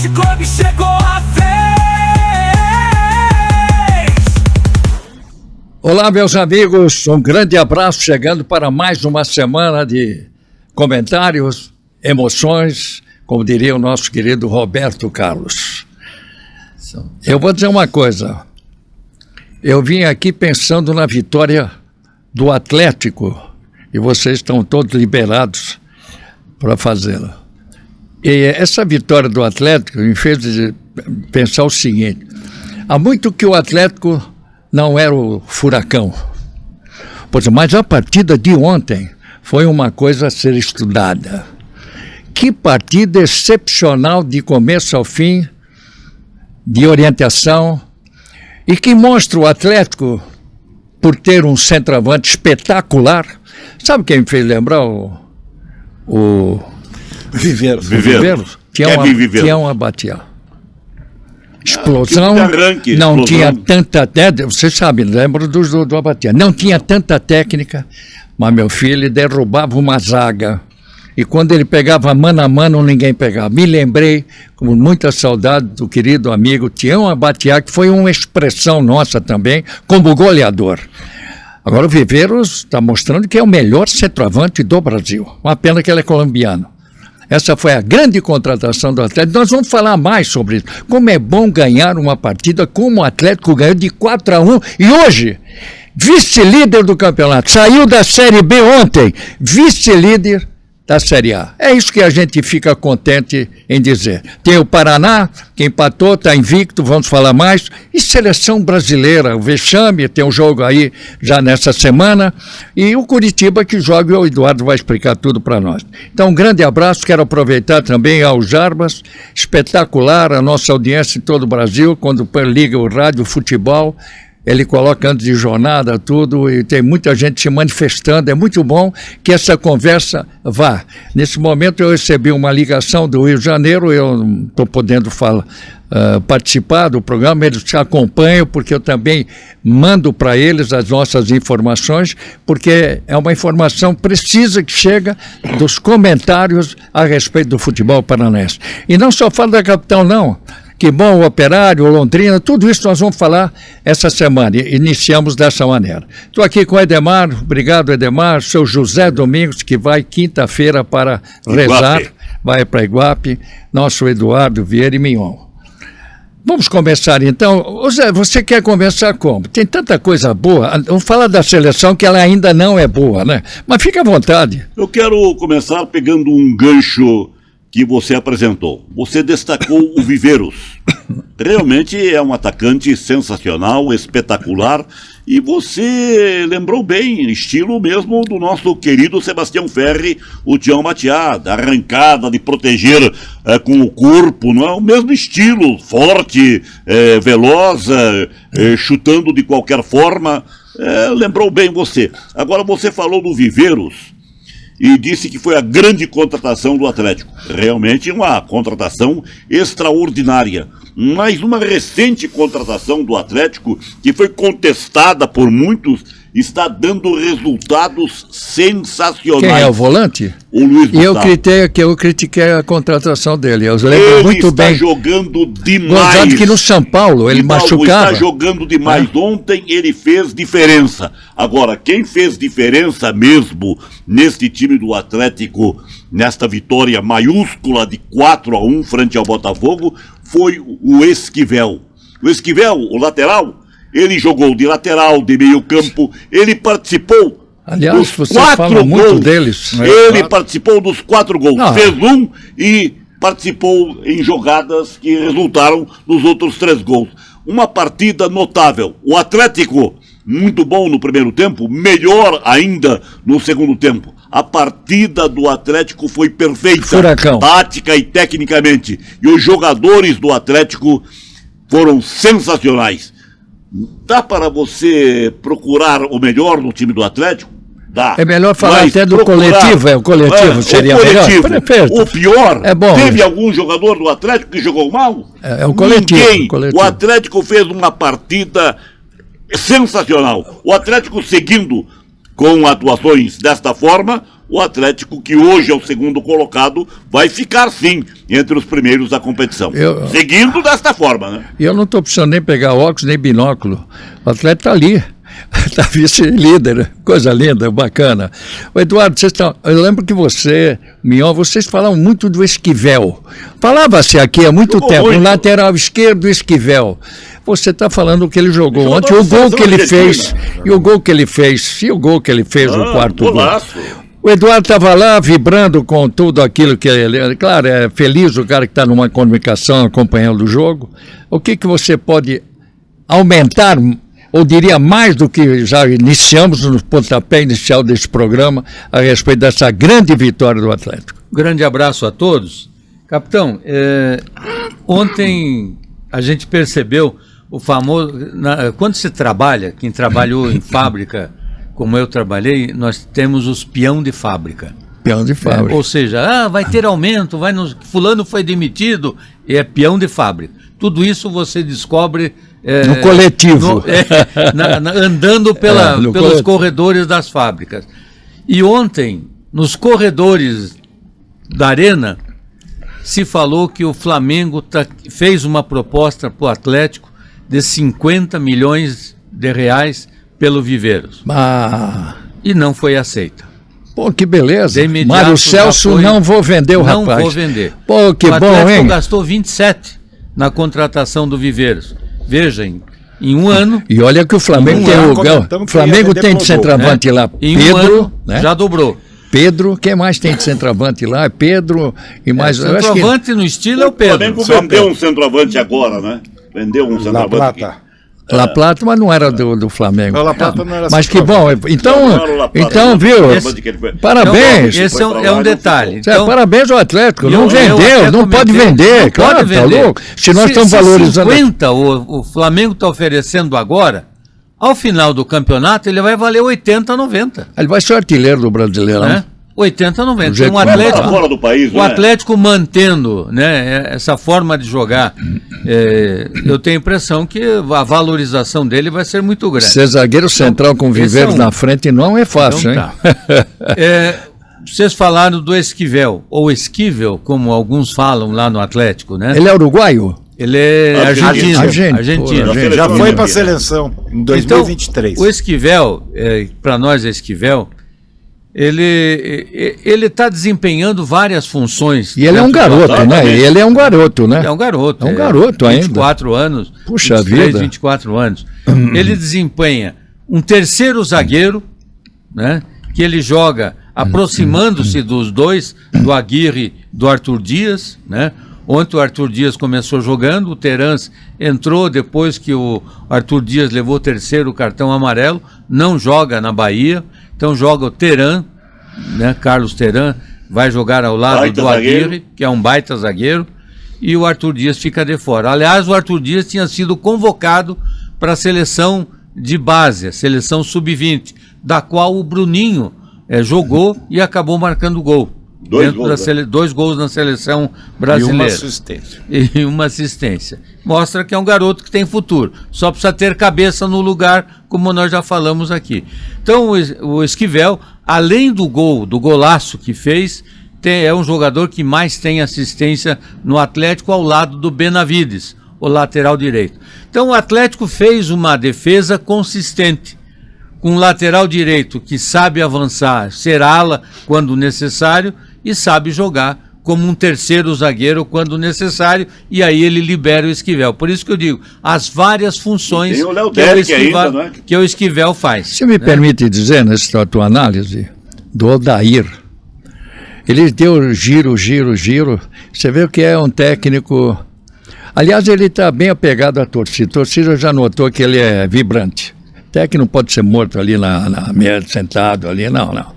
Clube chegou a vez. Olá, meus amigos, um grande abraço chegando para mais uma semana de comentários, emoções, como diria o nosso querido Roberto Carlos. Eu vou dizer uma coisa, eu vim aqui pensando na vitória do Atlético e vocês estão todos liberados para fazê-la. E essa vitória do Atlético me fez pensar o seguinte, há muito que o Atlético não era o Furacão, mas a partida de ontem foi uma coisa a ser estudada. Que partida excepcional de começo ao fim, de orientação, e que mostra o Atlético por ter um centroavante espetacular. Sabe quem me fez lembrar? O Viveiros. Tião Abatia. Explosão, não tinha tanta... Vocês sabem, lembram do Abatia. Não tinha tanta técnica, mas meu filho derrubava uma zaga. E quando ele pegava mano a mano, ninguém pegava. Me lembrei, com muita saudade, do querido amigo Tião Abatia, que foi uma expressão nossa também, como goleador. Agora o Viveiros está mostrando que é o melhor centroavante do Brasil. Uma pena que ele é colombiano. Essa foi a grande contratação do Atlético. Nós vamos falar mais sobre isso. Como é bom ganhar uma partida como o Atlético ganhou de 4-1. E hoje, vice-líder do campeonato. Saiu da Série B ontem, vice-líder da Série A. É isso que a gente fica contente em dizer. Tem o Paraná, que empatou, está invicto, vamos falar mais. E seleção brasileira, o Vexame, tem um jogo aí já nessa semana. E o Curitiba que joga, e o Eduardo vai explicar tudo para nós. Então, um grande abraço, quero aproveitar também ao Jarbas, espetacular a nossa audiência em todo o Brasil, quando liga o rádio, o futebol, ele coloca antes de jornada tudo e tem muita gente se manifestando. É muito bom que essa conversa vá. Nesse momento eu recebi uma ligação do Rio de Janeiro, eu não estou podendo participar do programa, eles te acompanham porque eu também mando para eles as nossas informações, porque é uma informação precisa que chega dos comentários a respeito do futebol paranaense. E não só falo da capital não, que bom, o Operário, o Londrina, tudo isso nós vamos falar essa semana. Iniciamos dessa maneira. Estou aqui com o Edemar, obrigado Edemar, seu José Domingos, que vai quinta-feira para rezar, vai para Iguape, nosso Eduardo Vieira e Mignon. Vamos começar então. Zé, você quer começar como? Tem tanta coisa boa, vamos falar da seleção que ela ainda não é boa, né? Mas fica à vontade. Eu quero começar pegando um gancho que você apresentou. Você destacou o Viveiros. Realmente é um atacante sensacional, espetacular, e você lembrou bem, estilo mesmo do nosso querido Sebastião Ferri, o Tião Abatia, da arrancada, de proteger com o corpo, não é? O mesmo estilo, forte, veloz, chutando de qualquer forma, lembrou bem você. Agora você falou do Viveiros, e disse que foi a grande contratação do Atlético. Realmente uma contratação extraordinária. Mas uma recente contratação do Atlético, que foi contestada por muitos, está dando resultados sensacionais. Quem é o volante? O Luiz Gustavo. Eu critiquei a contratação dele. Eu lembro muito bem. Ele está jogando demais. Gozado que no São Paulo ele machucava. Está jogando demais. Ontem ele fez diferença. Agora, quem fez diferença mesmo neste time do Atlético, nesta vitória maiúscula de 4-1 frente ao Botafogo, foi o Esquivel. O Esquivel, o lateral, ele jogou de lateral, de meio campo, ele participou. Aliás, você fala muito deles. Ele participou dos 4 gols. Fez um e participou em jogadas que resultaram nos outros 3 gols. Uma partida notável. O Atlético, muito bom no primeiro tempo, melhor ainda no segundo tempo. A partida do Atlético foi perfeita. Furacão. Tática e tecnicamente. E os jogadores do Atlético foram sensacionais. Dá para você procurar o melhor no time do Atlético? Dá. É melhor falar até do coletivo, o coletivo seria melhor. O pior, é bom, teve algum jogador do Atlético que jogou mal? É o coletivo. Ninguém. O Atlético fez uma partida sensacional. O Atlético seguindo com atuações desta forma, o Atlético, que hoje é o segundo colocado, vai ficar sim entre os primeiros da competição. Seguindo desta forma, né? E eu não estou precisando nem pegar óculos, nem binóculo. O Atlético está ali. Está vice-líder, coisa linda, bacana. O Eduardo, eu lembro que você, Mignon, vocês falavam muito do Esquivel. Falava-se aqui há muito tempo, o lateral esquerdo, Esquivel. Você está falando que ele jogou ontem, o gol que ele fez, e o gol que ele fez, o quarto golaço. Gol. O Eduardo estava lá vibrando com tudo aquilo que ele... Claro, é feliz o cara que está numa comunicação acompanhando o jogo. O que você pode aumentar, ou diria mais do que já iniciamos no pontapé inicial desse programa, a respeito dessa grande vitória do Atlético? Grande abraço a todos. Capitão, ontem a gente percebeu o famoso... quando se trabalha, quem trabalhou em fábrica, como eu trabalhei, nós temos os peão de fábrica. Peão de fábrica. Ou seja, vai ter aumento, fulano foi demitido, é peão de fábrica. Tudo isso você descobre... no coletivo. Andando pelos corredores das fábricas. E ontem, nos corredores da Arena, se falou que o Flamengo fez uma proposta para o Atlético de 50 milhões de reais pelo Viveiros. E não foi aceita. Pô, que beleza. Mário Celso, não vou vender o rapaz. Não vou vender. Pô, que bom, hein? O Atlético gastou 27 na contratação do Viveiros. Veja, em um ano... E olha que o Flamengo tem o Flamengo tem de centroavante lá, Pedro, né? Já dobrou. Pedro, quem mais tem de centroavante lá? Pedro e mais... centroavante no estilo é o Pedro. O Flamengo vendeu um centroavante agora, né? Vendeu um centroavante. La Plata, mas não era do Flamengo. La Plata não era. Mas que bom, então viu? Parabéns. Esse é um detalhe. Então, parabéns ao Atlético. Não vendeu, não pode vender. Claro, tá louco. Se nós estamos valorizando. 50 o Flamengo está oferecendo agora, ao final do campeonato, ele vai valer 80, 90. Ele vai ser artilheiro do Brasileirão. Né? 80, 90. Então, fora do país, o Atlético mantendo, né, essa forma de jogar, eu tenho a impressão que a valorização dele vai ser muito grande. Ser zagueiro central com Viveiros na frente não é fácil, então, hein? Vocês falaram do Esquivel, ou Esquivel, como alguns falam lá no Atlético, né? Ele é uruguaio? Ele é argentino. Já foi para a seleção em 2023. Então, o Esquivel, para nós Esquivel, ele está desempenhando várias funções. E ele é um garoto, né? Ele é um garoto, né? É um garoto. É um garoto ainda. 24 anos. Puxa 23, vida. 24 anos. Ele desempenha um terceiro zagueiro, né? Que ele joga aproximando-se dos dois, do Aguirre, do Arthur Dias, né? Ontem o Arthur Dias começou jogando, o Terans entrou depois que o Arthur Dias levou o terceiro cartão amarelo, não joga na Bahia. Então joga o Teran, né? Carlos Teran vai jogar ao lado do Aguirre, que é um baita zagueiro, e o Arthur Dias fica de fora. Aliás, o Arthur Dias tinha sido convocado para a seleção de base, a seleção sub-20, da qual o Bruninho jogou e acabou marcando gol. Dois gols na seleção brasileira. E uma assistência. Mostra que é um garoto que tem futuro. Só precisa ter cabeça no lugar, como nós já falamos aqui. Então, o Esquivel, além do golaço que fez, é um jogador que mais tem assistência no Atlético ao lado do Benavides, o lateral direito. Então, o Atlético fez uma defesa consistente, com um lateral direito que sabe avançar, ser ala quando necessário, e sabe jogar como um terceiro zagueiro quando necessário, e aí ele libera o Esquivel. Por isso que eu digo, as várias funções que o Esquivel faz. Você me permite dizer, nessa tua análise, do Odair, ele deu giro. Você vê que é um técnico... Aliás, ele está bem apegado à torcida. A torcida já notou que ele é vibrante. O técnico não pode ser morto ali na mesa, sentado ali, não.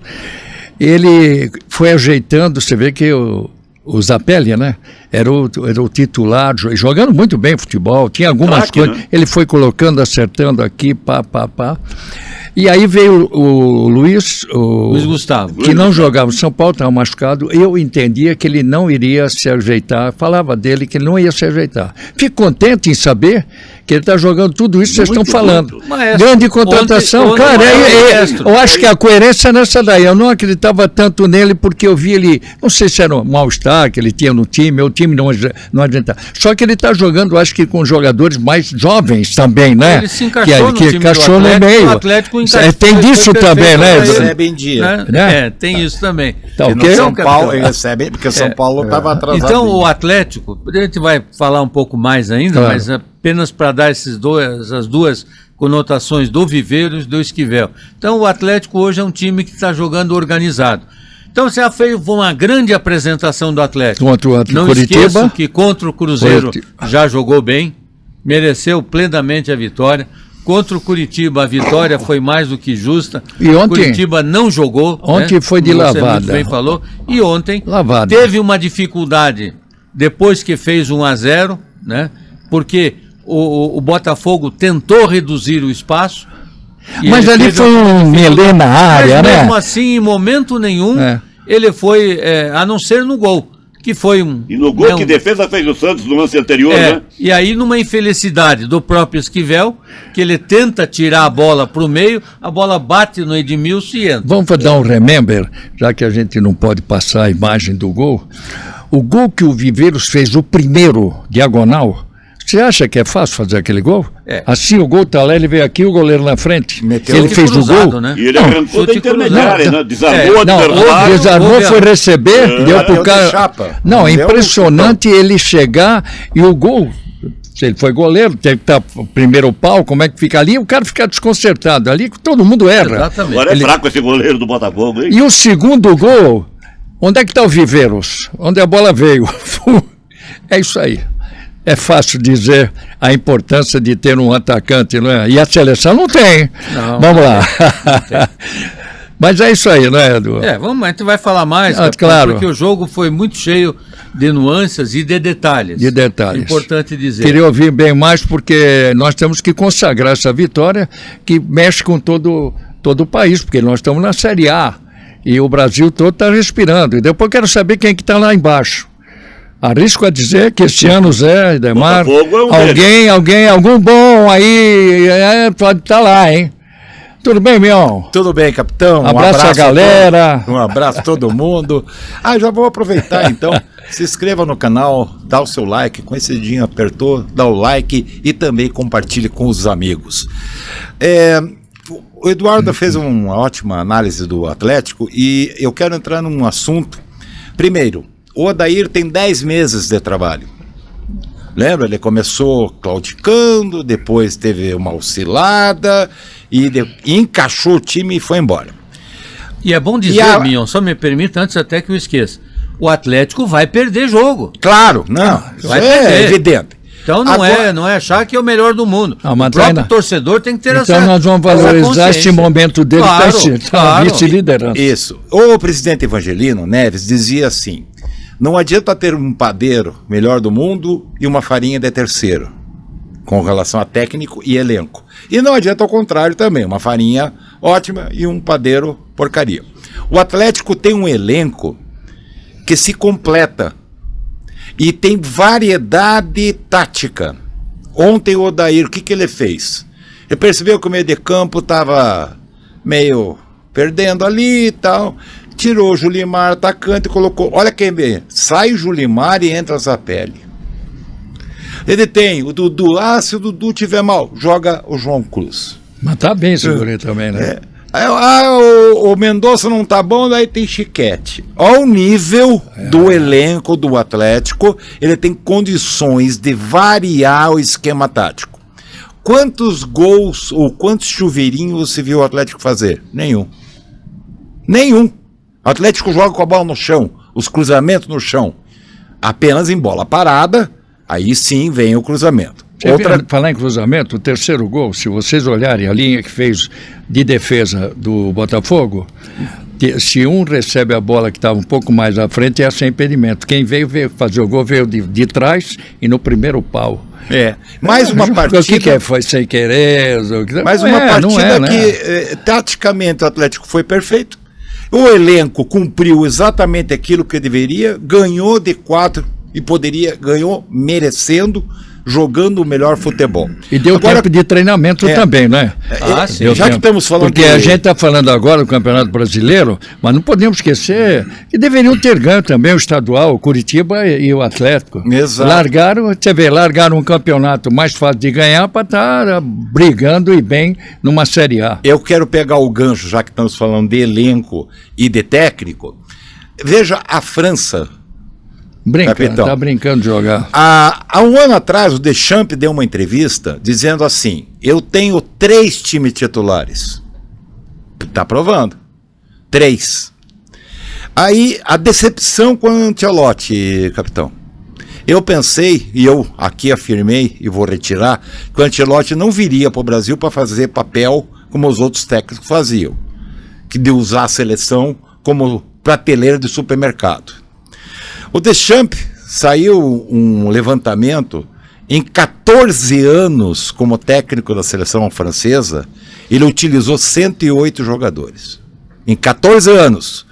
Ele foi ajeitando, você vê que o Zapelli, né, era o titular, jogando muito bem futebol, tinha algumas coisas, né? Ele foi colocando, acertando aqui, pá. E aí veio o Luiz Gustavo, que não jogava, São Paulo estava machucado, eu entendia que ele não iria se ajeitar, falava dele que ele não ia se ajeitar. Fico contente em saber que ele está jogando tudo isso que vocês estão falando. Maestro, Grande contratação, ontem, cara, maestro, eu acho que a coerência é nessa daí. Eu não acreditava tanto nele porque eu vi ele, não sei se era um mal-estar que ele tinha no time, o time não adiantava. Só que ele está jogando, acho que com jogadores mais jovens também, né? Ele se encaixou no time encaixou do Atlético, no meio. O Atlético encaixou, tem disso também, né? Ele recebe em dia. Né? Tem isso também. Tá, E no São Paulo ele recebe, porque o São Paulo estava atrasado. Então o Atlético, a gente vai falar um pouco mais ainda, Claro. mas apenas para dar as duas conotações do Viveiros e do Esquivel. Então o Atlético hoje é um time que está jogando organizado. Então você já fez uma grande apresentação do Atlético. Contra o Não Curitiba. esqueçam que contra o Cruzeiro já jogou bem, mereceu plenamente a vitória. Contra o Curitiba, a vitória foi mais do que justa. E ontem, Curitiba não jogou. Ontem foi de como você lavada. muito bem falou. E ontem Lavada. teve uma dificuldade depois que fez 1-0, né? Porque o Botafogo tentou reduzir o espaço. e Mas ele ali teve foi um melê na área, Mas né? mesmo assim, em momento nenhum, ele foi, a não ser no gol. Que foi E no gol que defesa fez o Santos no lance anterior, né? E aí, numa infelicidade do próprio Esquivel, que ele tenta tirar a bola para o meio, a bola bate no Edmilson e entra. Vamos dar um remember, já que a gente não pode passar a imagem do gol. O gol que o Viveiros fez, o primeiro, diagonal, você acha que é fácil fazer aquele gol? Assim o gol tá lá, ele veio aqui, o goleiro na frente. Ele fez cruzado, o gol. né? E ele arrancou da intermediária, né? Desarmou o Não, adversário. desarmou, foi receber, deu pro deu cara. de chapa. Não, é Deu impressionante ele chegar e o gol. Se ele foi goleiro, tem que estar primeiro pau, como é que fica ali? O cara fica desconcertado ali, todo mundo erra. Exatamente. Agora é fraco esse goleiro do Botafogo, hein? E o segundo gol, onde é que está o Viveiros? Onde a bola veio? É isso aí. É fácil dizer a importância de ter um atacante, não é? E a seleção não tem. Não, Vamos lá. não tem. Mas é isso aí, não é, Edu? A gente vai falar mais, claro. porque o jogo foi muito cheio de nuances e de detalhes. De detalhes. Importante dizer. Queria ouvir bem mais, porque nós temos que consagrar essa vitória que mexe com todo o país, porque nós estamos na Série A e o Brasil todo está respirando. E depois quero saber quem é que está lá embaixo. Arrisco a dizer que esse ano, Zé, Demar, algum bom aí pode estar lá, hein? Tudo bem, Mion? Tudo bem, capitão. Um abraço a galera. Um abraço a todo mundo. Já vou aproveitar então. Se inscreva no canal, dá o seu like. Com esse dedinho apertou, dá o like e também compartilhe com os amigos. O Eduardo fez uma ótima análise do Atlético e eu quero entrar num assunto. Primeiro, o Odair tem 10 meses de trabalho. Lembra? Ele começou claudicando, depois teve uma oscilada e encaixou o time e foi embora. E é bom dizer, Mion, só me permita, antes até que eu esqueça, o Atlético vai perder jogo. Claro, não, vai perder. Evidente. Então não é achar que é o melhor do mundo. O próprio torcedor tem que ter essa Então nós vamos valorizar esse momento dele claro. vice-liderança. Isso. O presidente Evangelino Neves dizia assim: não adianta ter um padeiro melhor do mundo e uma farinha de terceiro, com relação a técnico e elenco. E não adianta ao contrário também, uma farinha ótima e um padeiro porcaria. O Atlético tem um elenco que se completa e tem variedade tática. Ontem o Odair, o que ele fez? Ele percebeu que o meio de campo estava meio perdendo ali e tal. Tirou o Julimar, atacante, e colocou. Olha quem vem. Sai o Julimar e entra Zapelli. Ele tem o Dudu. Se o Dudu tiver mal, joga o João Cruz. Mas tá bem esse guri também, né? O Mendonça não tá bom, daí tem Chiquete. Olha o nível do elenco do Atlético. Ele tem condições de variar o esquema tático. Quantos gols ou quantos chuveirinhos você viu o Atlético fazer? Nenhum. O Atlético joga com a bola no chão, os cruzamentos no chão. Apenas em bola parada, aí sim vem o cruzamento. Falar em cruzamento, o terceiro gol, se vocês olharem a linha que fez de defesa do Botafogo, se um recebe a bola que estava um pouco mais à frente, é sem impedimento. Quem veio fazer o gol veio de trás e no primeiro pau. Mais uma partida. O que é? Foi sem querer? Mais uma partida que taticamente o Atlético foi perfeito. O elenco cumpriu exatamente aquilo que deveria, ganhou de 4 e ganhou merecendo, jogando o melhor futebol. E deu tempo de treinamento também, né? Sim. Já que estamos falando porque a gente está falando agora do Campeonato Brasileiro, mas não podemos esquecer que deveriam ter ganho também o estadual, o Curitiba e o Atlético. Exato. Largaram um campeonato mais fácil de ganhar para estar brigando e bem numa Série A. Eu quero pegar o gancho, já que estamos falando de elenco e de técnico. Veja a França. Está brincando de jogar. Há um ano atrás, o Deschamps deu uma entrevista dizendo assim: eu tenho 3 times titulares. Está provando. 3. Aí, a decepção com o Ancelotti, capitão. Eu pensei, e eu aqui afirmei, e vou retirar, que o Ancelotti não viria para o Brasil para fazer papel como os outros técnicos faziam, que de usar a seleção como prateleira de supermercado. O Deschamps saiu um levantamento, em 14 anos como técnico da seleção francesa, ele utilizou 108 jogadores. Em 14 anos.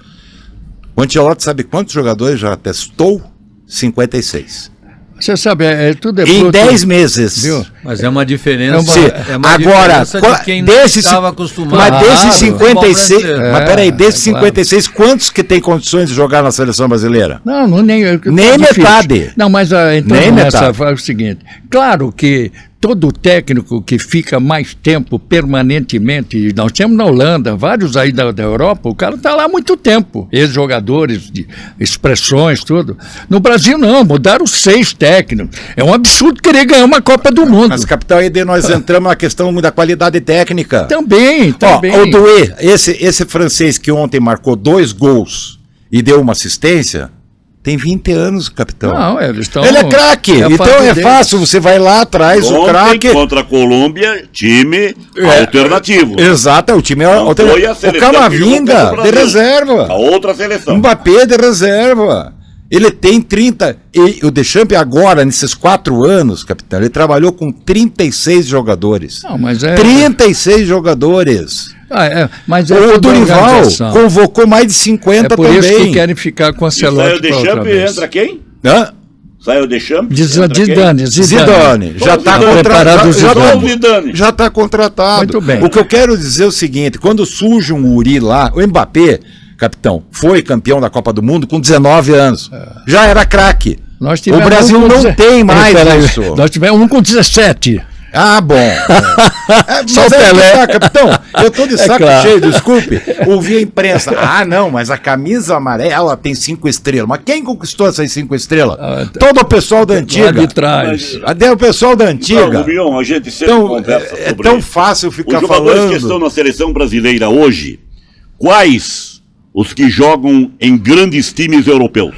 O Ancelotti sabe quantos jogadores já testou? 56. Você sabe, tudo é em fruto, 10 meses. Viu? Mas é uma diferença. Agora, de quem estava acostumado. Mas desses 56, mas peraí, desses 56, claro. Quantos que tem condições de jogar na seleção brasileira? Nem metade. Não, mas então nem metade. É o seguinte, claro que todo técnico que fica mais tempo permanentemente, nós temos na Holanda, vários aí da Europa, o cara está lá há muito tempo, ex-jogadores, de expressões, tudo. No Brasil não, mudaram 6 técnicos. É um absurdo querer ganhar uma Copa do Mundo. Mas, capitão, aí nós entramos na questão da qualidade técnica. Também. O Doué, esse francês que ontem marcou 2 gols e deu uma assistência, tem 20 anos, capitão. Não, eles estão... Ele é craque, então é fácil, você vai lá, traz o craque. Contra a Colômbia, time alternativo. Exato, o time é alternativo. O Camavinga, de reserva. A outra seleção. Mbappé, de reserva. Ele tem 30... E o Deschamps agora, nesses 4 anos, capitão, ele trabalhou com 36 jogadores. Não, mas 36 jogadores. Mas o Dorival convocou mais de 50 também. É por isso que querem ficar com a Ancelotti. Sai o Deschamps, entra quem? Sai o Deschamps? Zidane. Já está contratado. Já está contratado. Muito bem. O que eu quero dizer é o seguinte: quando surge um Uri lá, o Mbappé, capitão, foi campeão da Copa do Mundo com 19 anos. Já era craque. O Brasil não tem mais isso. Nós tivemos um com 17. Ah, bom. Só o Pelé. Capitão, eu estou de saco cheio, desculpe. Ouvi a imprensa. Não, mas a camisa amarela tem 5 estrelas. Mas quem conquistou essas 5 estrelas? Todo o pessoal da antiga. De trás. Até o pessoal da antiga. Não, a gente sempre conversa sobre é tão fácil ficar falando. Os jogadores que estão na seleção brasileira hoje, quais os que jogam em grandes times europeus?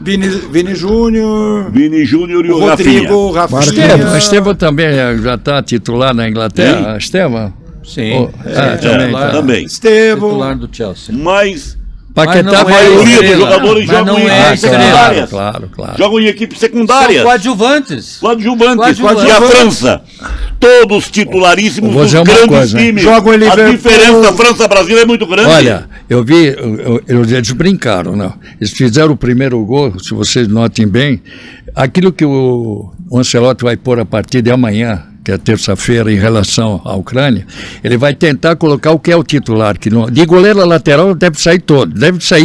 Vini Júnior e o Rodrigo, Rafinha. Estevão também já está titular na Inglaterra? Estevão? Sim. Também. Estevão. Titular do Chelsea. Mas Paquetá, a maioria dos jogadores jogam em equipes secundárias. Claro. Jogam em equipes secundárias. São coadjuvantes. E a França? Todos titularíssimos dos grandes times. Jogam em Liverpool. A diferença França-Brasil é muito grande. Olha, eu vi, eles brincaram, não? Eles fizeram o primeiro gol, se vocês notem bem, aquilo que o Ancelotti vai pôr a partir de amanhã, que é terça-feira, em relação à Ucrânia, ele vai tentar colocar o que é o titular, que não, de goleiro a lateral deve sair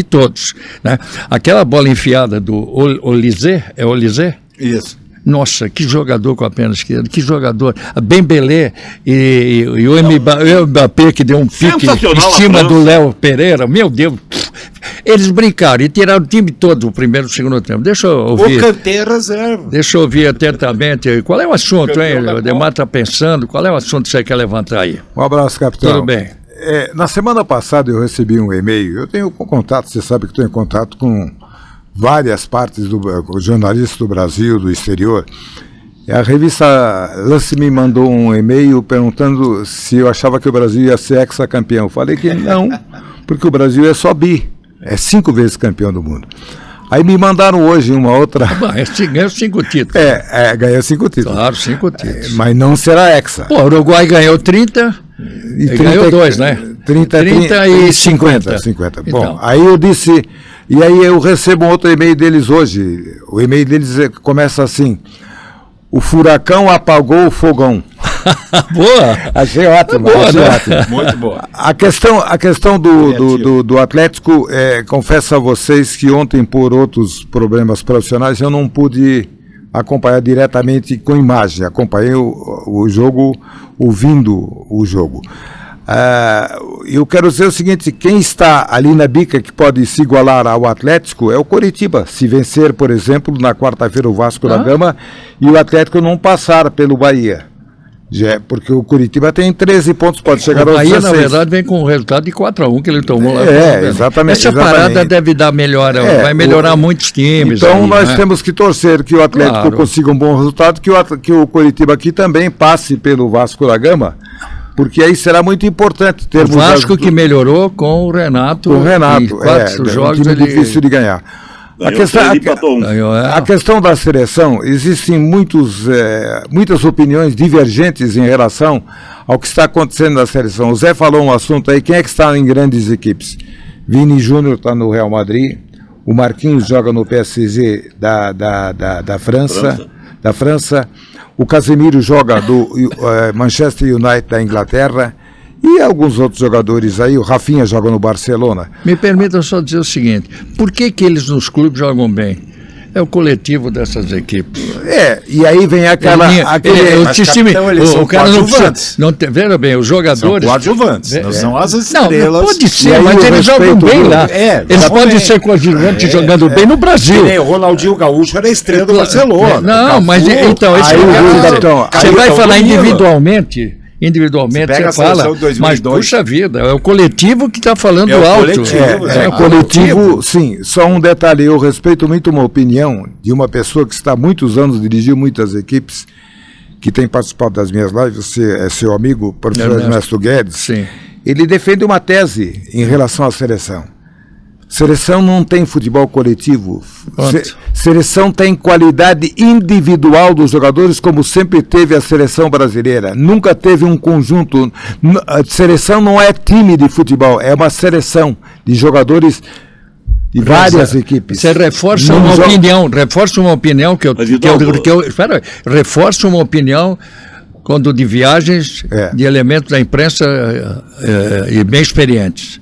todos, né? Aquela bola enfiada do Olysée, é Olysée? Isso. Nossa, que jogador com a perna esquerda, que jogador. A Dembélé e o Mbappé que deu um pique em cima do Léo Pereira, meu Deus. Eles brincaram e tiraram o time todo o primeiro e o segundo tempo. Deixa eu ouvir. O Kanté reserva. Deixa eu ouvir atentamente. Qual é o assunto, hein? O Ademar está pensando. Qual é o assunto que você quer levantar aí? Um abraço, capitão. Tudo bem. Na semana passada eu recebi um e-mail. Eu tenho contato, você sabe que estou em contato com várias partes jornalistas do Brasil, do exterior. A revista Lance me mandou um e-mail perguntando se eu achava que o Brasil ia ser hexacampeão. Falei que não, porque o Brasil é só bi, é 5 vezes campeão do mundo. Aí me mandaram hoje uma outra... Ganhou 5 títulos. Ganhou 5 títulos. Claro, 5 títulos. Mas não será hexa. O Uruguai ganhou 30... E ganhou 2, né? 30 e 50. Então. Bom, aí eu disse... E aí eu recebo um outro e-mail deles hoje. O e-mail deles começa assim: O furacão apagou o fogão. Boa! Achei ótimo. Boa, achei né? ótimo. Muito boa. A questão do Atlético, confesso a vocês que ontem, por outros problemas profissionais, eu não pude acompanhar diretamente com imagem. Acompanhei o jogo, ouvindo o jogo. Eu quero dizer o seguinte, quem está ali na bica que pode se igualar ao Atlético é o Coritiba. Se vencer, por exemplo, na quarta-feira o Vasco da Gama e o Atlético não passar pelo Bahia. Porque o Coritiba tem 13 pontos, pode chegar aos 16. O Bahia, na verdade, vem com o resultado de 4-1 que ele tomou lá. Exatamente. Essa parada deve dar melhora, vai melhorar muitos times. Então aí, nós né? temos que torcer que o Atlético consiga um bom resultado, que o Coritiba aqui também passe pelo Vasco da Gama, porque aí será muito importante termos... O Vasco que melhorou com o Renato. O Renato, 4 jogos um time ele... difícil de ganhar. A questão da seleção, existem muitas opiniões divergentes em relação ao que está acontecendo na seleção. O Zé falou um assunto aí, quem é que está em grandes equipes? Vini Júnior está no Real Madrid, o Marquinhos joga no PSG da França, o Casemiro joga do Manchester United da Inglaterra, e alguns outros jogadores aí, o Rafinha joga no Barcelona. Me permitam só dizer o seguinte, por que eles nos clubes jogam bem? É o coletivo dessas equipes. E aí vem o cara não precisa, veja bem, os jogadores... São coadjuvantes, não são as estrelas. Não pode ser, mas eles jogam bem lá. Eles podem ser coadjuvantes jogando bem no Brasil. O Ronaldinho Gaúcho era a estrela do Barcelona. Não, mas então... Você vai falar individualmente... você fala, mas puxa vida, é o coletivo que está falando alto. O coletivo, sim. Só um detalhe, eu respeito muito uma opinião de uma pessoa que está há muitos anos, dirigiu muitas equipes, que tem participado das minhas lives, você é seu amigo, o professor Ernesto Guedes. Sim. Ele defende uma tese em relação à seleção. Seleção não tem futebol coletivo. Seleção tem qualidade individual dos jogadores, como sempre teve a seleção brasileira. Nunca teve um conjunto. A seleção não é time de futebol, é uma seleção de jogadores de várias equipes. Você reforça uma opinião que eu reforço uma opinião quando de viagens de elementos da imprensa e bem experientes.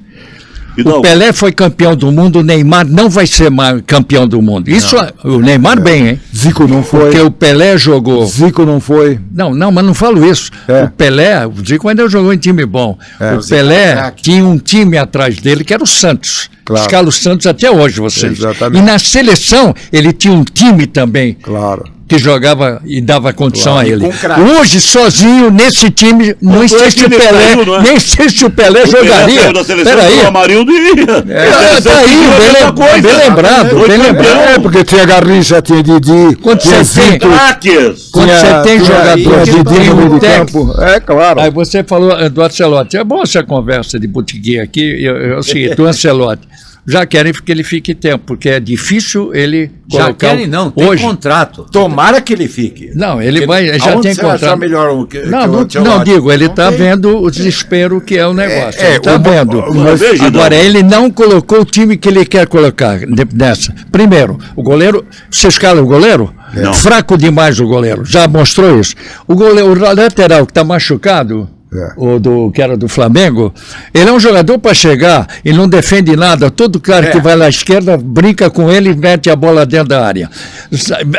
O Pelé foi campeão do mundo, o Neymar não vai ser mais campeão do mundo. Isso, o Neymar bem, hein? Zico não foi. Porque o Pelé jogou... Zico não foi. Não, mas não falo isso. O Pelé, o Zico ainda jogou em time bom. O Pelé tinha um time atrás dele que era o Santos. Claro. Escala o Santos até hoje, vocês. Exatamente. E na seleção, ele tinha um time também. Claro. Que jogava e dava condição a ele. Hoje, sozinho, nesse time, não sei se o Pelé, nem sei se o Pelé jogaria. Peraí. O Amarildo ia. Tá aí, bem lembrado. Porque tinha Garrincha, tinha Didi, quando você tem jogador de Didi no campo. Claro. Aí você falou do Ancelotti. É bom essa conversa de botiguinha aqui. É o seguinte, do Ancelotti. Já querem que ele fique tempo, porque é difícil ele colocar... Já querem não, tem contrato. Tomara que ele fique. Não, ele vai, já tem contrato. Melhor não, digo, ele está vendo o desespero que é o negócio. Ele está vendo. Agora, ele não colocou o time que ele quer colocar nessa. Primeiro, o goleiro, você escala o goleiro? Não. Fraco demais o goleiro, já mostrou isso. O lateral que está machucado... que era do Flamengo, ele é um jogador para chegar e não defende nada. Todo cara que vai lá à esquerda brinca com ele e mete a bola dentro da área.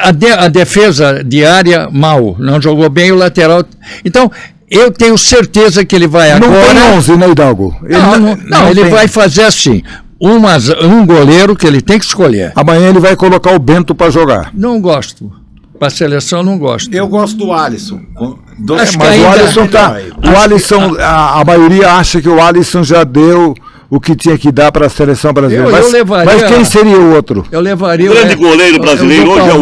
A defesa de área, mal, não jogou bem o lateral. Então, eu tenho certeza que ele vai agora... Não tem 11, né, Hidalgo? Ele vai fazer assim... Um goleiro que ele tem que escolher. Amanhã ele vai colocar o Bento para jogar. Não gosto. Para a seleção, não gosto. Eu gosto do Alisson. Mas o Alisson tá. O Alisson, a maioria acha que o Alisson já deu o que tinha que dar para a seleção brasileira. Mas quem seria o outro? Eu levaria o grande goleiro brasileiro hoje é o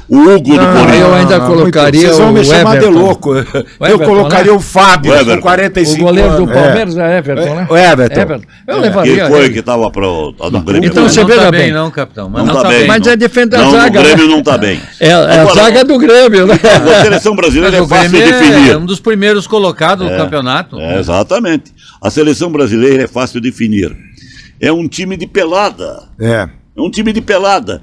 Hugo do Corinthians. Eu ainda colocaria vocês vão o me chamar de Everton. louco. Eu colocaria o Fábio, com 45 anos. O goleiro anos. do Palmeiras é Everton, né? O Everton. Eu levaria. Quem foi que estava para o Grêmio? Então você veja bem. Não, capitão. Não está bem. Mas é defender a zaga. O Grêmio não está bem. É a zaga do Grêmio, né? A seleção brasileira é fácil de definir. É um dos primeiros colocados no campeonato. Exatamente. A seleção brasileira é fácil de definir. É um time de pelada. É um time de pelada.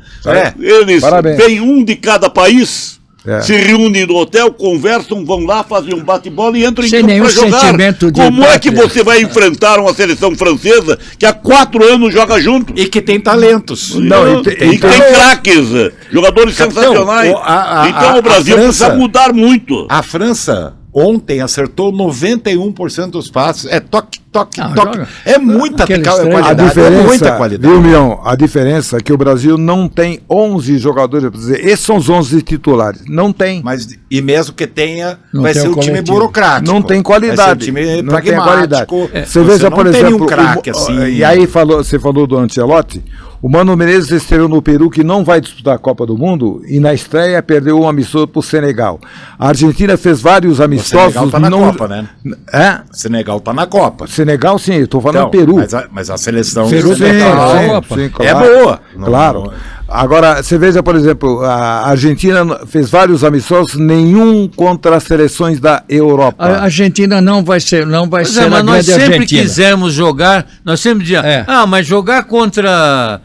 Eles vêm um de cada país, Se reúnem no hotel, conversam, vão lá, fazem um bate-bola e entram em Sem campo nenhum para jogar. sentimento de Como é que pátria. você vai enfrentar uma seleção francesa que há 4 anos joga junto? E que tem talentos. Não, E tem craques, jogadores sensacionais. Então o Brasil França- precisa mudar muito. A França ontem acertou 91% dos passes. É toque, toque, Ah, toque. joga. É muita Aqueles qualidade. A diferença, é muita qualidade. viu, Mion? A diferença é que o Brasil não tem 11 jogadores, para dizer, esses são os 11 titulares. Não tem. Mas, e mesmo que tenha, Não vai tem ser o um time coletivo. burocrático. Não tem qualidade. Vai ser um time Não tem pragmático. qualidade. Você Você veja, não por tem exemplo. nenhum craque assim. E aí você falou do Ancelotti. O Mano Menezes estreou no Peru, que não vai disputar a Copa do Mundo, e na estreia perdeu um amistoso para o Senegal. A Argentina fez vários amistosos. Senegal tá na não... Copa, né? É? O Senegal tá na Copa. Senegal, sim, eu estou falando Então, Peru. Mas a seleção Peru, do Senegal sim, é claro. boa. Claro. Agora, você veja, por exemplo, a Argentina fez vários amistosos, nenhum contra as seleções da Europa. A Argentina não vai ser Pois a mas nós grande sempre Argentina. quisemos jogar, nós sempre dizíamos, mas jogar contra,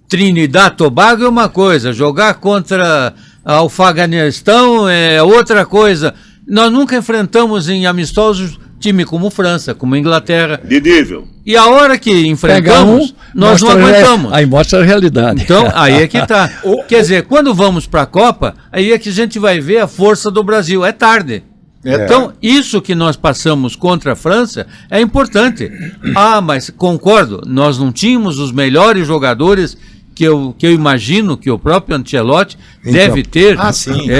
Trinidad e Tobago é uma coisa, jogar contra o Afeganistão é outra coisa. Nós nunca enfrentamos em amistosos time como França, como Inglaterra. De nível. E a hora que enfrentamos, nós não aguentamos. Aí mostra a realidade. Então, aí é que tá. Quer dizer, quando vamos para a Copa, aí é que a gente vai ver a força do Brasil. É tarde. Então, isso que nós passamos contra a França é importante. Mas concordo, nós não tínhamos os melhores jogadores que eu imagino que o próprio Ancelotti deve ter,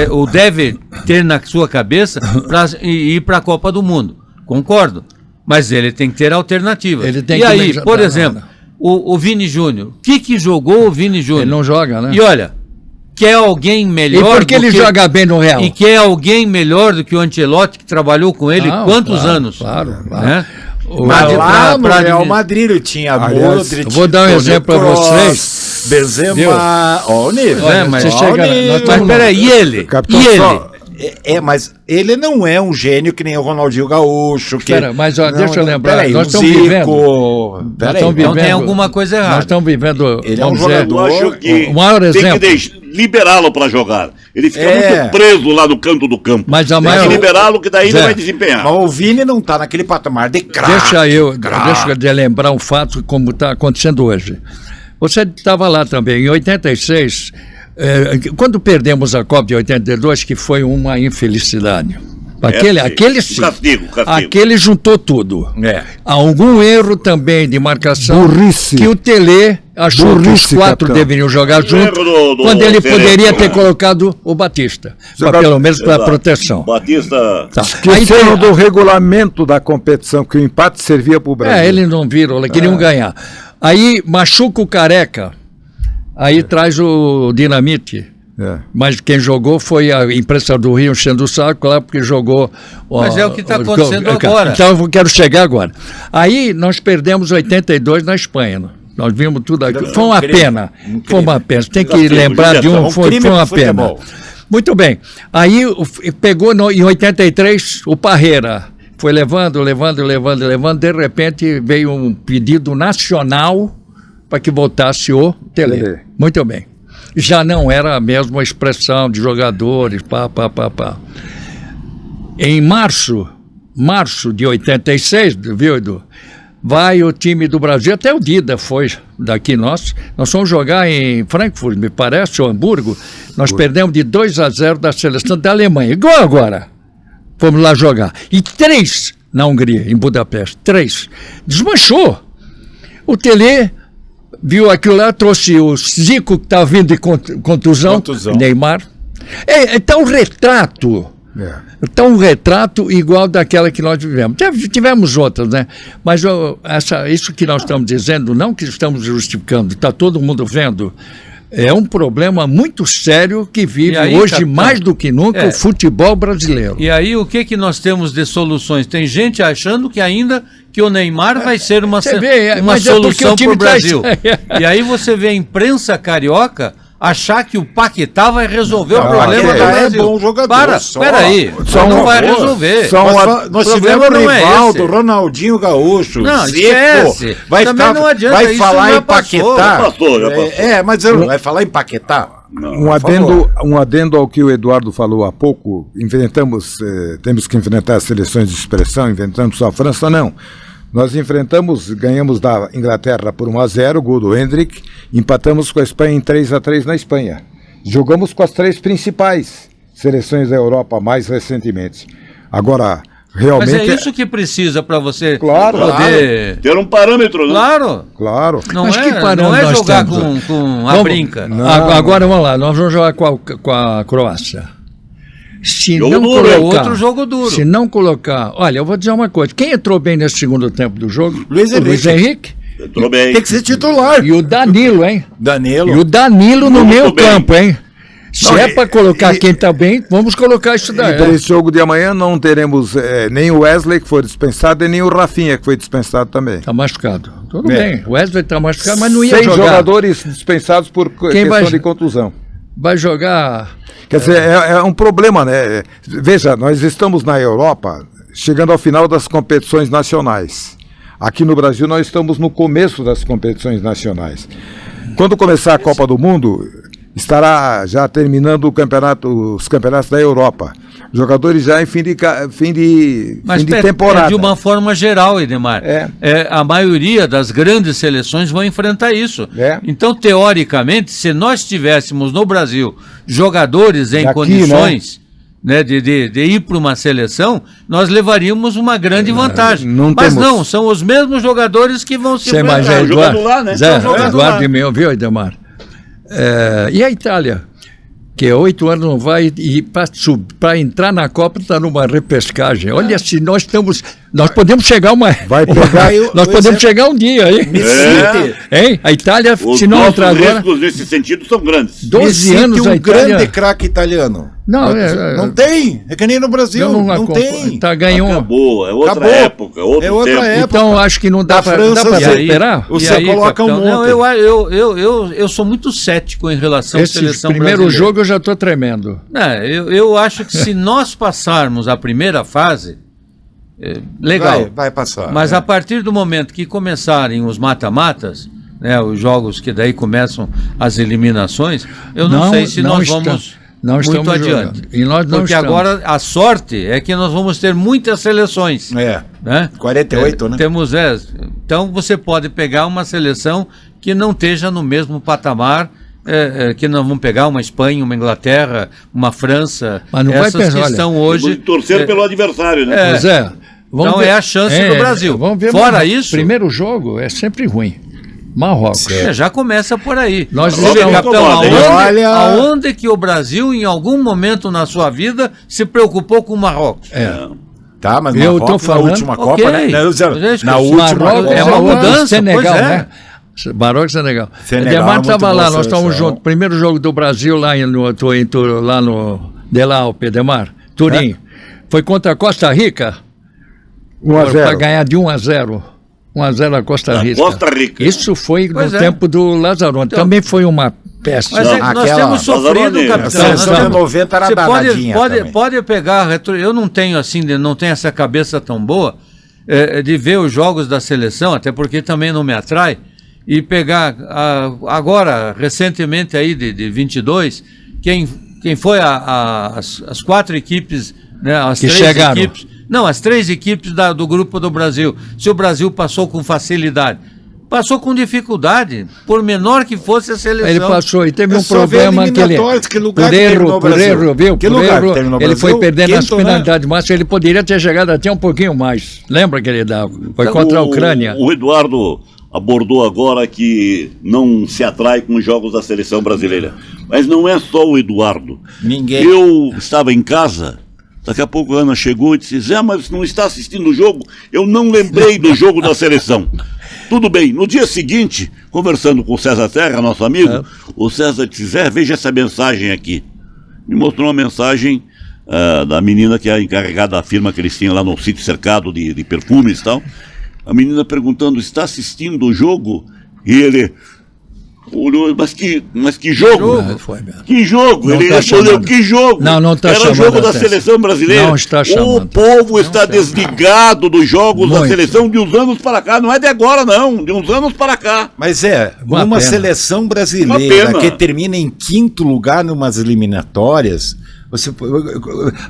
ou deve ter na sua cabeça para ir para a Copa do Mundo. Concordo. Mas ele tem que ter alternativas. E aí, por exemplo, o Vini Júnior. O que jogou o Vini Júnior? Ele não joga, né? E olha, quer alguém melhor. E porque ele joga bem no Real? E quer alguém melhor do que o Ancelotti, que trabalhou com ele quantos anos? Claro. Né? Mas lá no Real Madrid ele tinha Modric, vou dar um exemplo para vocês. Benzema, ó o nível. Mas peraí, e ele? Mas ele não é um gênio que nem o Ronaldinho Gaúcho. Mas deixa eu lembrar, peraí, nós estamos vivendo. Então tem alguma coisa errada. Nós estamos vivendo. Ele é um jogador. Eu acho que o maior exemplo. Tem que liberá-lo para jogar. Ele fica muito preso lá no canto do campo. Mas a tem maior... que liberá-lo, que daí ele vai desempenhar. Mas o Vini não está naquele patamar de craque. Deixa eu lembrar um fato como está acontecendo hoje. Você estava lá também, em 86, quando perdemos a Copa de 82, que foi uma infelicidade. Aquele sim. Castigo. Aquele juntou tudo. Algum erro também de marcação. Burrice. Que o Tele achou que os 4 deveriam jogar junto, quando ele poderia ter colocado o Batista. Pelo menos para proteção. Batista. Esqueceram do regulamento da competição, que o empate servia para o Brasil. Eles não viram, eles queriam ganhar. Aí machuca o Careca, aí traz o Dinamite. Mas quem jogou foi a imprensa do Rio enchendo o saco lá, porque jogou... Mas é o que está acontecendo agora. Então eu quero chegar agora. Aí nós perdemos 82 na Espanha. Nós vimos tudo aquilo. Foi uma pena. Foi uma pena. Tem que lembrar de um. Foi uma pena. Muito bem. Aí pegou em 83 o Parreira. Foi levando. De repente veio um pedido nacional para que voltasse o Tele. Muito bem. Já não era a mesma expressão de jogadores, Em março de 86, viu, Edu? Vai o time do Brasil, até o Dida foi daqui nós fomos jogar em Frankfurt, me parece, ou Hamburgo, nós perdemos de 2-0 da seleção da Alemanha, igual agora, fomos lá jogar, e 3 na Hungria, em Budapeste, 3, desmanchou, o Tele... Viu aquilo lá, trouxe o Zico, que estava vindo de contusão. Neymar. Está um retrato. Está um retrato igual daquela que nós vivemos. Tivemos outras, né? Mas isso que nós estamos dizendo, não que estamos justificando, está todo mundo vendo, é um problema muito sério que vive aí, hoje, mais do que nunca, o futebol brasileiro. E aí, o que nós temos de soluções? Tem gente achando que ainda que o Neymar vai ser uma solução para o Brasil. E aí você vê a imprensa carioca achar que o Paquetá vai resolver o problema do Brasil. É bom jogador. Peraí, não vai resolver. Nós tivemos o Rivaldo, Ronaldinho Gaúcho, não, Zico. Também não adianta, vai falar em Paquetá. Já passou. Mas vai falar em Paquetá. Um adendo ao que o Eduardo falou há pouco, temos que enfrentar as seleções de expressão, inventamos só a França, não. Nós ganhamos da Inglaterra por 1-0, gol do Hendrick, empatamos com a Espanha em 3-3 na Espanha. Jogamos com as 3 principais seleções da Europa mais recentemente. Agora, realmente... Mas é isso que precisa para você poder... ter um parâmetro, né? Claro. Não Mas é, que parâmetro não é nós jogar temos? com a brinca. Agora vamos lá, nós vamos jogar com a Croácia. Se Jogo não duro, colocar, outro jogo duro. Se não colocar... Olha, eu vou dizer uma coisa. Quem entrou bem nesse segundo tempo do jogo? Luiz O Luiz Henrique. Entrou bem. Tem que ser titular. E o Danilo, hein? Danilo. E o Danilo no Muito meio bem. campo, hein? Se é para colocar quem tá bem, vamos colocar isso daí. E para esse jogo de amanhã não teremos nem o Wesley, que foi dispensado, e nem o Rafinha, que foi dispensado também. Tá machucado. Tudo bem. O Wesley tá machucado, mas não ia 6 jogar. jogadores dispensados por questão de contusão. Vai jogar... Quer dizer, é um problema, né? Veja, nós estamos na Europa chegando ao final das competições nacionais. Aqui no Brasil nós estamos no começo das competições nacionais. Quando começar a Copa do Mundo, estará já terminando os campeonatos da Europa. Jogadores já em fim de temporada. De uma forma geral, Edmar. A maioria das grandes seleções vão enfrentar isso. Então, teoricamente, se nós tivéssemos no Brasil jogadores em condições, né, de ir para uma seleção, nós levaríamos uma grande vantagem. Mas não, são os mesmos jogadores que vão se enfrentar. Mas é jogando lá, né? Eduardo de meu, viu, Edmar? E a Itália? Que 8 anos não vai, e para entrar na Copa está numa repescagem. Olha, se nós podemos chegar nós podemos chegar um dia, hein? Hein? A Itália, se não entrar agora... Os riscos nesse sentido são grandes. 12 anos a Itália... grande craque italiano. Não tem. É que nem no Brasil. Não tem. Tá, ganhou. Acabou. É outra época. É outra época. Então acho que não dá para esperar. Você coloca um monte. Não, eu sou muito cético em relação à seleção brasileira. Primeiro jogo eu já estou tremendo. Eu acho que se nós passarmos a primeira fase, legal. Vai passar. Mas a partir do momento que começarem os mata-matas, né, os jogos que daí começam as eliminações, eu não sei se nós vamos... muito adiante. E nós não Porque agora a sorte é que nós vamos ter muitas seleções. Né? 48, né? Então você pode pegar uma seleção que não esteja no mesmo patamar, que nós vamos pegar uma Espanha, uma Inglaterra, uma França. Mas não essas vai que estão hoje. Torcer pelo adversário, né? Pois é. Então é a chance do Brasil. Fora isso. Primeiro jogo é sempre ruim. Marrocos. Já começa por aí. Nós capitão, aonde que o Brasil, em algum momento na sua vida, se preocupou com o Marrocos? Tá, mas eu tô falando, na última Copa, né? Na última é uma mudança, Senegal, né? Marrocos e Senegal. Edmar estava lá, nós estávamos juntos. Primeiro jogo do Brasil lá no Delalpe, Edmar, Turim. Foi contra a Costa Rica. 1-0. Para ganhar de 1-0. 1-0 a Costa Rica. Isso foi no tempo do Lazzaroni. Então, também foi uma peste. Mas nós temos sofrido, capitão. A seleção de 90 era danadinha pode pegar, eu não tenho essa cabeça tão boa de ver os jogos da seleção, até porque também não me atrai, e pegar agora, recentemente aí de 22, quem foi as 4 equipes, né, as que 3 chegaram. equipes. Não, as 3 equipes do grupo do Brasil. Se o Brasil passou com facilidade, passou com dificuldade, por menor que fosse a seleção. Ele passou e teve um problema que ele... Por erro, viu? Ele foi perdendo as penalidades, mas ele poderia ter chegado até um pouquinho mais. Lembra que ele dava? Foi contra a Ucrânia. O Eduardo abordou agora que não se atrai com os jogos da seleção brasileira. Mas não é só o Eduardo. Ninguém. Eu estava em casa... Daqui a pouco a Ana chegou e disse: Zé, mas não está assistindo o jogo? Eu não lembrei do jogo da seleção. Tudo bem. No dia seguinte, conversando com o César Terra, nosso amigo, o César disse: Zé, veja essa mensagem aqui. Me mostrou uma mensagem da menina que é encarregada da firma que eles tinham lá no sítio cercado de perfumes e tal. A menina perguntando: está assistindo o jogo? E ele: Mas que jogo? Foi mesmo. Que jogo? Não Ele tá respondeu, chamando. que jogo? Não tá Era o chamando jogo a da atenção. seleção brasileira. Não está O chamando. povo está desligado dos jogos da Muito. seleção de uns anos para cá. Não é de agora, não. De uns anos para cá. Mas Uma uma pena. seleção Uma brasileira pena. que termina em quinto lugar numas eliminatórias,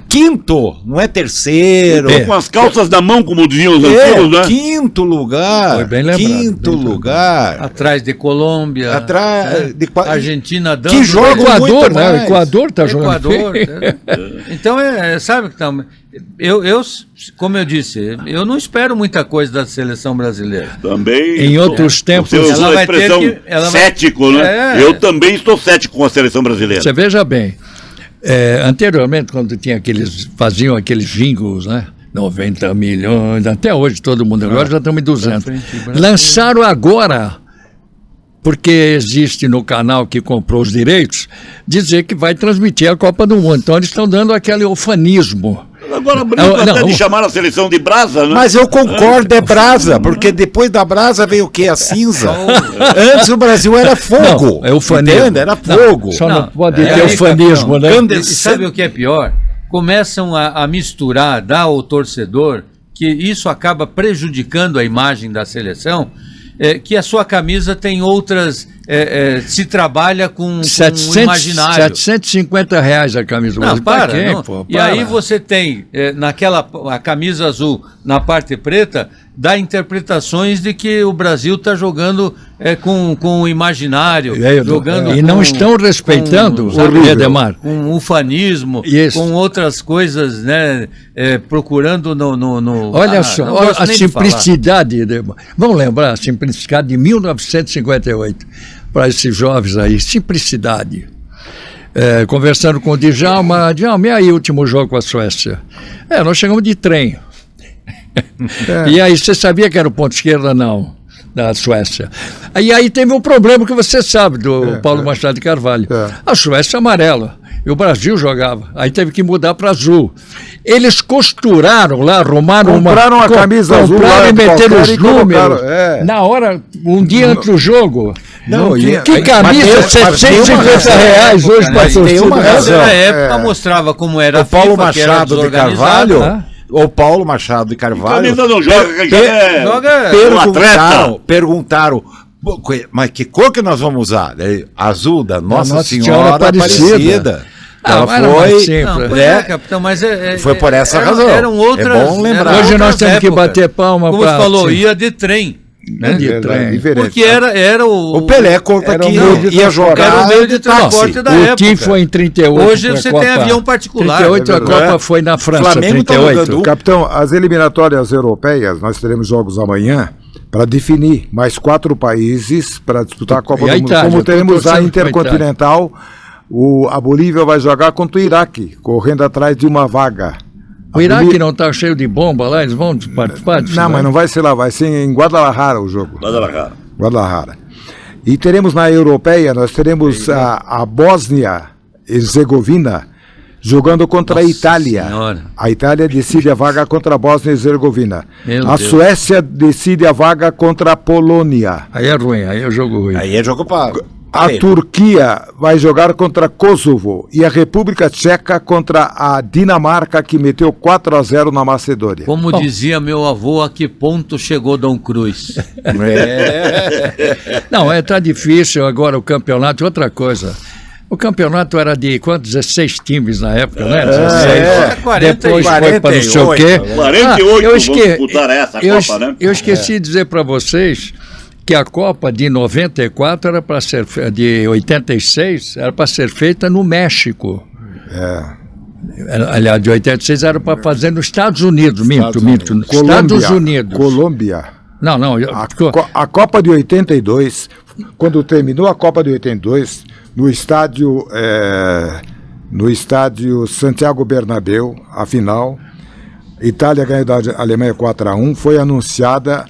quinto, não é terceiro. É. Com as calças na mão, como diziam os É, antigos, né? quinto lugar. Foi bem lembrado, Quinto bem lembrado. lugar. Atrás de Colômbia. Atrás de Argentina dando. Que O jogo Equador, muito né? O mais. Equador tá jogando. Equador. bem. né? Então, sabe que como eu disse, eu não espero muita coisa da seleção brasileira. Também. Em outros tempos, Você usou ela a vai ter expressão que- ela vai- cético, né? É. Eu também estou cético com a seleção brasileira. Você veja bem, anteriormente, quando tinha faziam aqueles jingles, né? 90 milhões, até hoje todo mundo, agora já estamos em 200. Lançaram agora, porque existe no canal que comprou os direitos, dizer que vai transmitir a Copa do Mundo. Então eles estão dando aquele ufanismo. Agora brinca Não, até de não. chamar a seleção de brasa, né? Mas eu concordo, é brasa, porque depois da brasa veio o quê? A cinza. Antes o Brasil era fogo. Não, é ufanismo. Entende? Era fogo. Só não, Não, pode é ter aí, ufanismo, capitão. né? E sabe o que é pior? Começam a misturar, dar ao torcedor, que isso acaba prejudicando a imagem da seleção, que a sua camisa tem outras. Se trabalha com imaginário. 750 reais a camisa do Não, Brasil. Pra para. quem, Não. pô? E Para. aí você tem, a camisa azul na parte preta, dá interpretações de que o Brasil está jogando com o imaginário, jogando e não com- estão respeitando, com, Edemar. com ufanismo, Isso. com outras coisas, né? Procurando no... Olha só, não olha gosto a nem de falar. simplicidade. Edemar. Vamos lembrar a simplicidade de 1958 para esses jovens aí. Simplicidade. Conversando com o Djalma, e aí o último jogo com a Suécia? Nós chegamos de trem. E aí, você sabia que era o ponto esquerda? Não, da Suécia. E aí teve um problema que você sabe, do Paulo Machado de Carvalho. A Suécia amarela, e o Brasil jogava. Aí teve que mudar para azul. Eles costuraram lá, arrumaram Compraram a camisa azul compraram lá, e meteram qualquer, os e colocaram, números. Na hora, um dia antes do jogo. Não, Que camisa, mas tem 750 reais hoje para mas tem uma torcida. razão. Na época mostrava como era O Paulo FIFA, que era Machado de desorganizado. Carvalho, o Paulo Machado de Carvalho, Camisa não joga, que já é joga- um atleta. perguntaram, mas que cor que nós vamos usar? Azul da Nossa Nossa Senhora Senhora Aparecida. Aparecida. Ela era mais foi, simples. Não, pois né? capitão, mas Foi por essa razão. Eram outras, É bom lembrar. eram Hoje nós outras temos que épocas. bater palma Como pra- você falou, sim. ia de trem. Né, de trem. diferente. Porque era O Pelé conta Era um que meio de ia era jogar o meio de de táxi. transporte da O época. TIM foi em 38. Hoje foi a você Copa. tem avião particular. 38 a É verdade. Copa foi na França, Flamengo tá 38. jogando- Capitão, as eliminatórias europeias, nós teremos jogos amanhã para definir mais 4 países para disputar a Copa E a do Mundo. Itália, Como eu tô teremos a torcendo pra Intercontinental, a Bolívia vai jogar contra o Iraque, correndo atrás de uma vaga. O Iraque não está cheio de bomba lá, eles vão participar disso? Não, né? mas não vai ser lá, vai ser em Guadalajara o jogo. Guadalajara. Guadalajara. E teremos na Europeia, nós teremos a Bósnia-Herzegovina jogando contra a Itália. Senhora. A Itália decide a vaga contra a Bósnia-Herzegovina. Meu A Deus. Suécia decide a vaga contra a Polônia. Aí é ruim, aí é jogo ruim. Aí é jogo para... A Turquia vai jogar contra Kosovo e a República Tcheca contra a Dinamarca, que meteu 4-0 na Macedônia. Como dizia meu avô, a que ponto chegou Dom Cruz? Não, tá difícil agora o campeonato. Outra coisa, o campeonato era de quantos? 16 times na época, né? 16. 40 Depois foi para não sei o quê. 48 eu vão esque- disputar essa eu Copa, né? Eu esqueci de dizer para vocês que a Copa de 94 era para ser de 86 era para ser feita no México. Aliás, de 86 era para fazer nos Estados Unidos, minto. Estados Unidos. Colômbia. Não, A Copa de 82, quando terminou a Copa de 82, no estádio Santiago Bernabéu, a final, Itália ganhou da Alemanha 4-1, foi anunciada,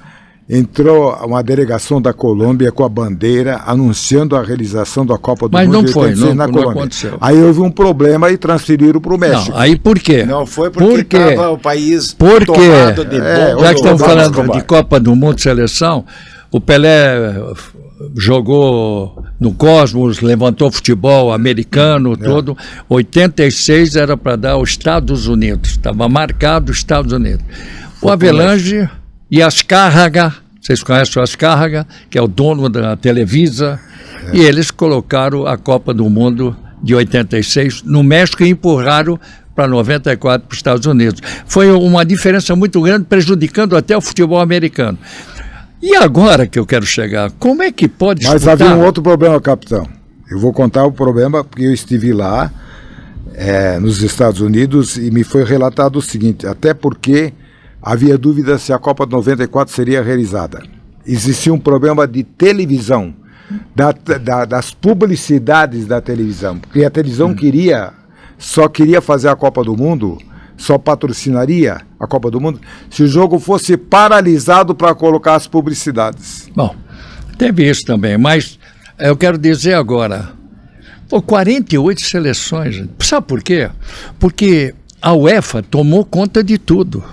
entrou uma delegação da Colômbia com a bandeira anunciando a realização da Copa do Mas Mundo não de foi, 86 não na Colômbia. aconteceu. Aí houve um problema e transferiram para o México. não, aí por quê? Não foi porque estava o país Porque, tomado de bomba. já que estamos Vamos falando combater. de Copa do Mundo Seleção, o Pelé jogou no Cosmos, levantou futebol americano, todo. 86 era para dar os Estados Unidos, estava marcado os Estados Unidos. O Avelange e Azcárraga, vocês conhecem o Azcárraga, que é o dono da Televisa, e eles colocaram a Copa do Mundo de 86 no México e empurraram para 94 para os Estados Unidos. Foi uma diferença muito grande, prejudicando até o futebol americano. E agora que eu quero chegar, como é que pode Mas disputar? havia um outro problema, capitão. Eu vou contar o problema, porque eu estive lá, nos Estados Unidos, e me foi relatado o seguinte, até porque havia dúvida se a Copa de 94 seria realizada. Existia um problema de televisão, das publicidades da televisão, porque a televisão só queria fazer a Copa do Mundo, só patrocinaria a Copa do Mundo se o jogo fosse paralisado para colocar as publicidades. Bom, teve isso também, mas eu quero dizer agora, 48 seleções, sabe por quê? Porque a UEFA tomou conta de tudo.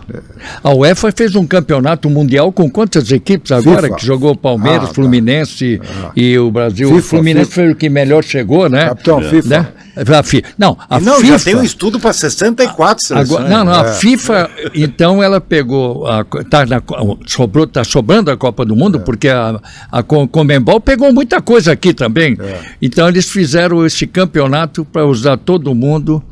A UEFA fez um campeonato mundial com quantas equipes agora? FIFA. Que jogou Palmeiras, Tá. Fluminense e o Brasil. FIFA, o Fluminense FIFA. foi o que melhor chegou, né? Capitão, FIFA. Né? Não, a Não, FIFA... já tem um estudo para 64 seleções. Agora, a FIFA, então, ela pegou, tá sobrando a Copa do Mundo, porque a Conmebol pegou muita coisa aqui também. Então, eles fizeram esse campeonato para usar todo mundo,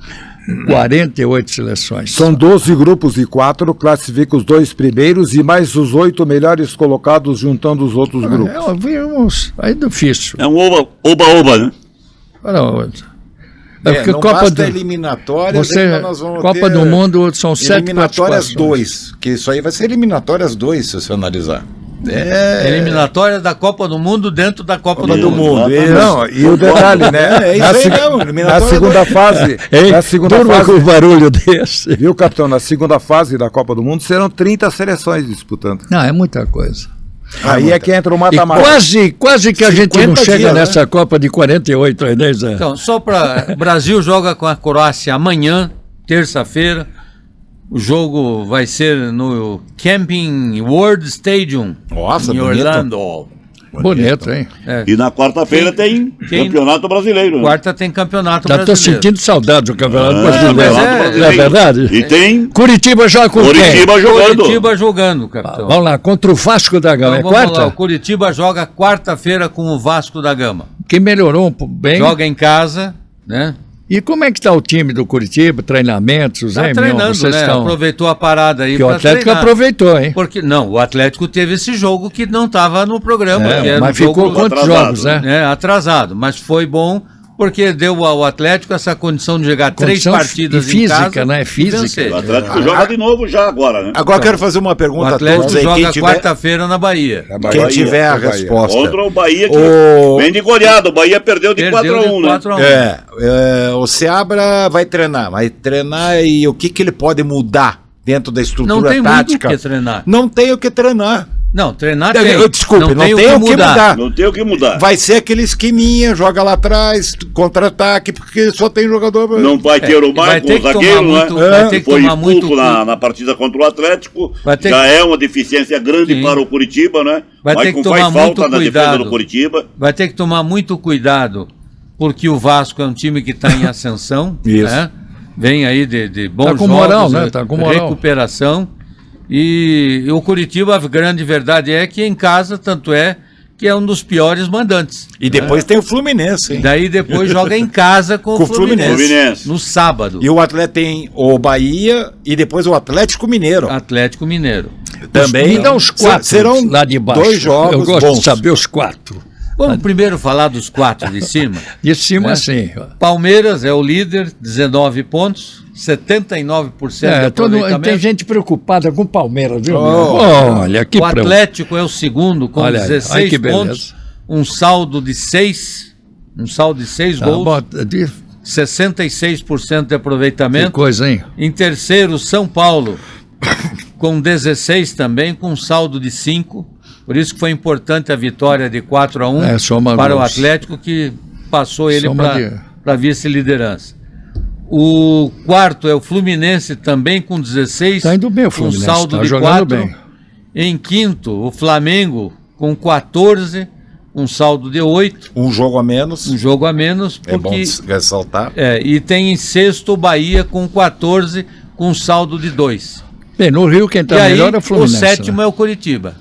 48 seleções. São 12 grupos de 4, classifica os 2 primeiros e mais os 8 melhores colocados juntando os outros grupos. Aí é difícil. É um oba-oba, né? Porque não Copa basta do... eliminatórias, Você, nós vamos Copa ter do Mundo são 7 eliminatórias participações. 2, que isso aí vai ser eliminatórias 2, se você analisar. Eliminatória da Copa do Mundo dentro da Copa Copa do Mundo. Não, e o detalhe, né? É isso aí mesmo, eliminatória Na segunda fase, na segunda Durma fase, com o barulho desse. viu, capitão? Na segunda fase da Copa do Mundo serão 30 seleções disputando. Não, é muita coisa. Aí é que entra o E mata-mata. quase que a gente não 50 chega dias, né? nessa Copa de 48 aí, né, Zé? Então, só para... O Brasil joga com a Croácia amanhã, terça-feira. O jogo vai ser no Camping World Stadium, Nossa, em bonito. Orlando. Bonito, hein? E na quarta-feira tem Campeonato Brasileiro. né? Quarta tem Campeonato Já estou Brasileiro. sentindo saudade do Campeonato mas Brasileiro. é- Não é verdade? E tem Curitiba joga com quem? Curitiba jogando. Curitiba jogando, capitão. Vamos lá, contra o Vasco da Gama. Então, É vamos lá, o quarta? Curitiba joga quarta-feira com o Vasco da Gama. Que melhorou bem. Joga em casa, né? E como é que está o time do Curitiba? Treinamentos, Tá hein, treinando, Vocês né? estão... Aproveitou a parada aí Que o pra Atlético treinar. aproveitou, hein? Porque, não, o Atlético teve esse jogo que não estava no programa. que era Mas um jogo, ficou quantos atrasado, jogos, né? atrasado, mas foi bom porque deu ao Atlético essa condição de jogar três Condição partidas e física, em casa, né? e Física. vencer. O Atlético joga de novo já agora, né? Agora eu quero fazer uma O pergunta a Atlético todos aí. joga quarta-feira na Bahia. Quem Bahia, tiver a Bahia. resposta. Contra o Bahia que O- vem de goleada. O Bahia perdeu de Perdeu 4-1, de né? 4-1. O Seabra vai treinar e o que ele pode mudar dentro da estrutura Não tem muito tática? o que treinar. Não tem o que treinar. Não, treinar Eu- tem. eu- desculpe, não tem o que mudar. Não tem o que mudar. Vai ser aquele esqueminha, joga lá atrás, contra-ataque, porque só tem jogador. Não vai ter o vai Maicon, ter o que tomar zagueiro, né? muito- vai ter que Foi tomar expulso muito na partida contra o Atlético. Vai ter Já que- é uma deficiência grande Sim. para o Curitiba, né? Vai ter Maicon que tomar faz muito falta na defesa cuidado. do Curitiba. Vai ter que tomar muito cuidado, porque o Vasco é um time que está em ascensão. Isso. Né? Vem aí de bons Tá com jogos, moral, né? Tá com moral. recuperação. E o Curitiba, a grande verdade é que em casa, tanto é que é um dos piores mandantes. E depois tem o Fluminense, hein? Daí depois joga em casa com Com o o Fluminense. Fluminense. No sábado. E o Atlético tem o Bahia e depois o Atlético Mineiro. Atlético Mineiro. Também Me dá os quatro serão lá de baixo. 2 jogos Eu gosto bons. de saber os 4. Vamos primeiro falar dos 4 de cima. De cima, Né? sim. Palmeiras é o líder, 19 pontos, 79% de aproveitamento. Tem gente preocupada com o Palmeiras, viu? Oh. Olha, que O Atlético é o segundo com Olha aí, 16 olha que beleza. pontos, um saldo de 6 Tá, gols, bota- de- 66% de Que aproveitamento. coisa, hein? Em terceiro, São Paulo, com 16 também, com um saldo de 5. Por isso que foi importante a vitória de 4-1 É, soma para o gols. Atlético, que passou ele Soma para vice-liderança. O quarto é o Fluminense, também com 16. Tá indo bem o com Fluminense, saldo tá de jogando 4. bem. Em quinto, o Flamengo, com 14, com saldo de 8. Um jogo a menos. Um jogo a menos. É bom ressaltar. E tem em sexto o Bahia com 14, com saldo de 2. Bem, no Rio quem está melhor é o Fluminense. O sétimo é o Curitiba.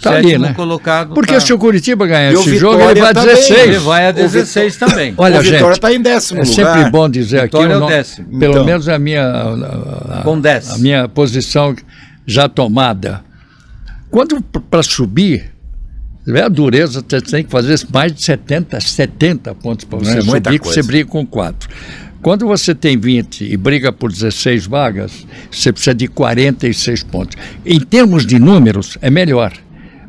Tá ali, né? Colocado. Porque se o Curitiba ganhar esse Vitória jogo, ele vai a também. 16. Ele vai a 16 também. Olha, o Vitória gente, está em 10º lugar. É sempre bom dizer Vitória aqui, é o 10º. pelo Então. menos a minha, Com 10. a minha posição já tomada. Quando para subir, é a dureza, você tem que fazer mais de 70 pontos para você muita subir, que coisa. você briga com 4. Quando você tem 20 e briga por 16 vagas, você precisa de 46 pontos. Em termos de números, é melhor.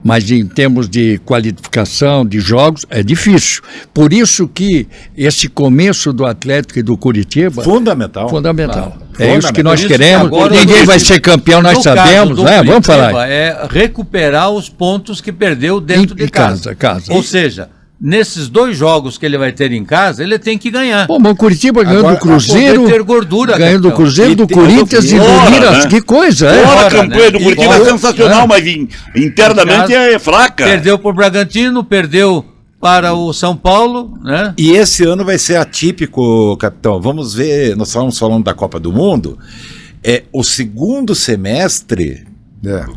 Mas em termos de qualificação de jogos, é difícil. Por isso que esse começo do Atlético e do Curitiba... Fundamental. Fundamental. Claro. É isso que nós Por isso que queremos. agora Ninguém o vai ser campeão, nós No caso sabemos, do né? Vamos Curitiba, falar. É recuperar os pontos que perdeu dentro de casa. Ou seja, nesses 2 jogos que ele vai ter em casa, ele tem que ganhar. Pô, mas o Curitiba ganhou Agora, do Cruzeiro, ter gordura, ganhou do capitão. Cruzeiro, do E Corinthians e do Fora, Miras. né? Que coisa, é? Fora, a Fora, campanha né? do Curitiba E- é sensacional, mas internamente é fraca. Perdeu para o Bragantino, perdeu para o São Paulo, né? E esse ano vai ser atípico, capitão. Vamos ver, nós estamos falando da Copa do Mundo. O segundo semestre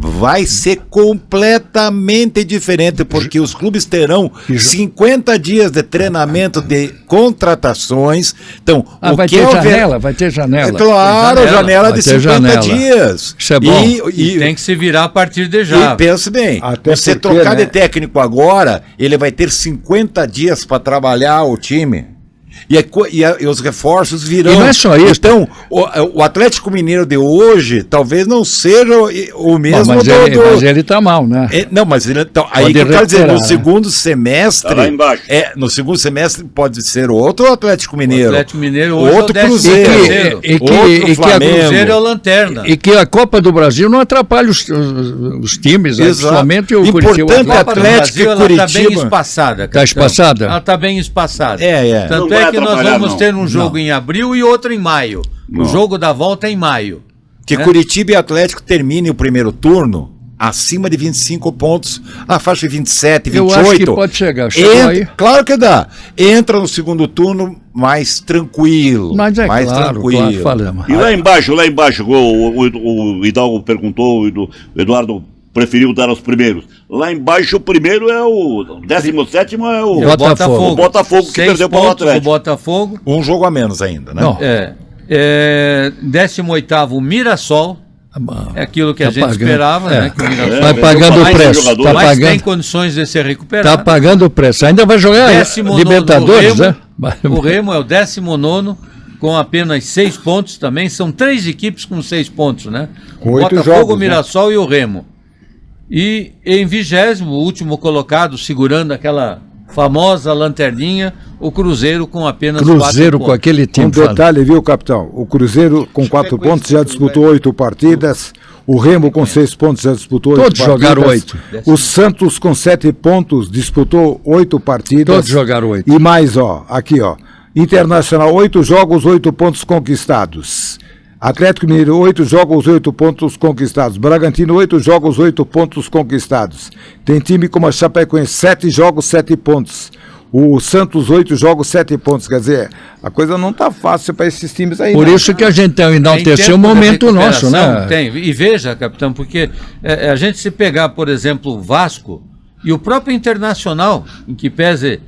vai ser completamente diferente, porque os clubes terão 50 dias de treinamento de contratações. Então, vai ter janela, vai ter janela. É claro, janela vai de ter 50 janela. dias. Isso é bom. E tem que se virar a partir de já. E pense bem, Até você porque, trocar né? de técnico agora, ele vai ter 50 dias para trabalhar o time. E os reforços virão. E não é só isso. Então, o Atlético Mineiro de hoje talvez não seja o mesmo Mas ele está mal, né? não, mas ele, então, aí Pode que eu quero dizer, recuperar, no né? segundo semestre. Tá lá embaixo. No segundo semestre pode ser outro Atlético Mineiro. O Atlético Mineiro hoje outro é o 10º Cruzeiro. terceiro. Outro Flamengo. Cruzeiro é o lanterna. E que a Copa do Brasil não atrapalhe os times, né? Exato. Somente o Importante Curitiba. A Copa do Atlético Brasil, e ela está bem Curitiba. espaçada. Tá capitão. espaçada? Ela está bem espaçada. É. Tanto Não vai é que nós atrapalhar, vamos não. ter um jogo em abril e outro em maio. Não. O jogo da volta é em maio. Que Curitiba e Atlético terminem o primeiro turno acima de 25 pontos, a faixa de 27, 28. Eu acho que pode chegar. Chegou aí. Claro que dá. Entra no segundo turno mais tranquilo. Mas é mais claro, tranquilo. falamos. E lá embaixo, o Hidalgo perguntou, o Eduardo preferiu dar aos primeiros. Lá embaixo, o primeiro é o 17º é o Botafogo. O Botafogo que 6 perdeu para o pontos Atlético. O Botafogo. Um jogo a menos ainda, né? Não. 18º, o Mirassol. É aquilo que a Tá gente pagando. esperava, né? Que o Mirassol Vai pagando o mais preço. jogador. Tá mas tem pagando, condições de se tá recuperar. pagando o preço. Ainda vai jogar 19º Libertadores, o né? Remo, o Remo é o 19º com apenas 6 pontos também. São 3 equipes com 6 pontos, né? Com O 8 Botafogo, jogos, o Mirassol e o Remo. E em 20º, o último colocado, segurando aquela famosa lanterninha, o Cruzeiro com apenas 4 Cruzeiro pontos. com aquele Um time. fala. detalhe, viu, capitão? O Cruzeiro com 4 pontos já disputou 8 partidas. O Remo com 6 pontos já disputou 8 Todos partidas. jogaram 8. O Santos com 7 pontos disputou 8 partidas. Todos jogaram 8. E mais, aqui, Internacional, 8 jogos, 8 pontos conquistados. Atlético Mineiro, 8 jogos, 8 pontos conquistados. Bragantino, 8 jogos, 8 pontos conquistados. Tem time como a Chapecoense, 7 jogos, 7 pontos. O Santos, 8 jogos, 7 pontos. Quer dizer, a coisa não está fácil para esses times aí. Por não. isso que a gente tem Tem enaltecer o tempo de momento nosso, recuperação? né? Tem. E veja, capitão, porque a gente se pegar, por exemplo, o Vasco e o próprio Internacional, em que pese...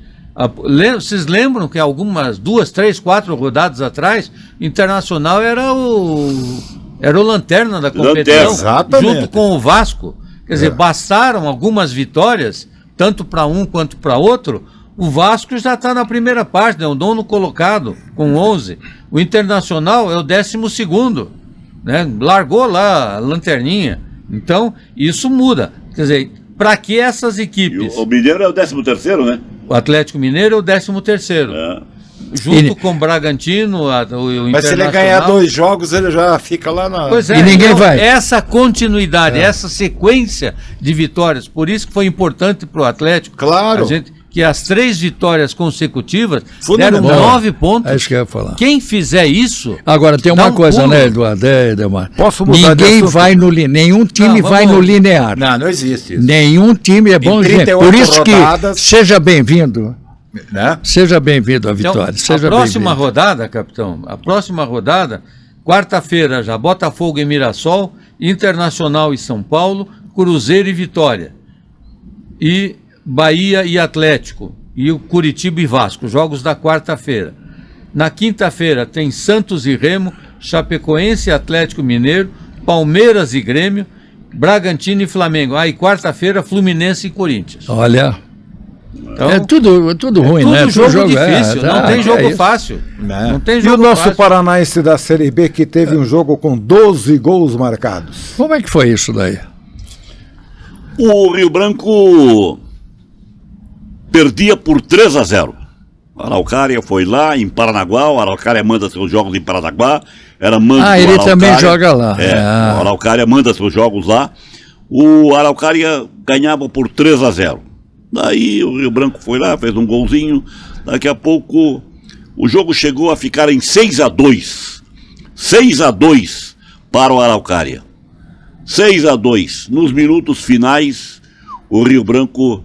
Vocês lembram que algumas 2, 3, 4 rodadas atrás, Internacional era o lanterna da competição, exatamente. junto com o Vasco. Quer dizer, bastaram algumas vitórias, tanto para um quanto para outro. O Vasco já está na primeira parte, é o 9º colocado, com 11. O Internacional é o 12º, né? Largou lá a lanterninha. Então, isso muda. Quer dizer, para que essas E equipes... o Mineiro é o 13º, né? O Atlético Mineiro é o 13º. Junto com o Bragantino, o Internacional. Mas se ele ganhar 2 jogos, ele já fica lá na... Pois é, E ninguém então, vai. essa continuidade, essa sequência de vitórias, por isso que foi importante para o Atlético Claro. que as 3 vitórias consecutivas Fundamental. deram 9 pontos. É isso que eu ia falar. Quem fizer isso... Agora, tem dá uma um coisa, pulo. né, Eduardo? Edmar? Posso mudar de Ninguém assunto? vai no nenhum time Não, vai vamos- no linear. Não existe isso. Nenhum time é bom, gente. 38 Por isso rodadas- que seja bem-vindo. Né? Seja bem-vindo à Então, vitória. a Seja próxima bem-vindo. rodada, capitão, quarta-feira já, Botafogo e Mirassol, Internacional e São Paulo, Cruzeiro e Vitória. E Bahia e Atlético. E o Curitiba e Vasco, jogos da quarta-feira. Na quinta-feira tem Santos e Remo, Chapecoense e Atlético Mineiro, Palmeiras e Grêmio, Bragantino e Flamengo. E quarta-feira, Fluminense e Corinthians. Olha, Então, é tudo ruim, tudo né? jogo difícil, tá, não tem é jogo isso. fácil. Né? Não tem E o jogo nosso fácil. paranaense da Série B que teve um jogo com 12 gols marcados. Como é que foi isso daí? O Rio Branco perdia por 3-0. A Araucária foi lá em Paranaguá, o Araucária manda seus jogos em Paranaguá, era mando do Ele Araucária. também joga lá. É, Ah. o Araucária manda seus jogos lá. O Araucária ganhava por 3-0. Daí o Rio Branco foi lá, fez um golzinho. Daqui a pouco o jogo chegou a ficar em 6-2. 6-2 para o Araucária. 6-2. Nos minutos finais, o Rio Branco,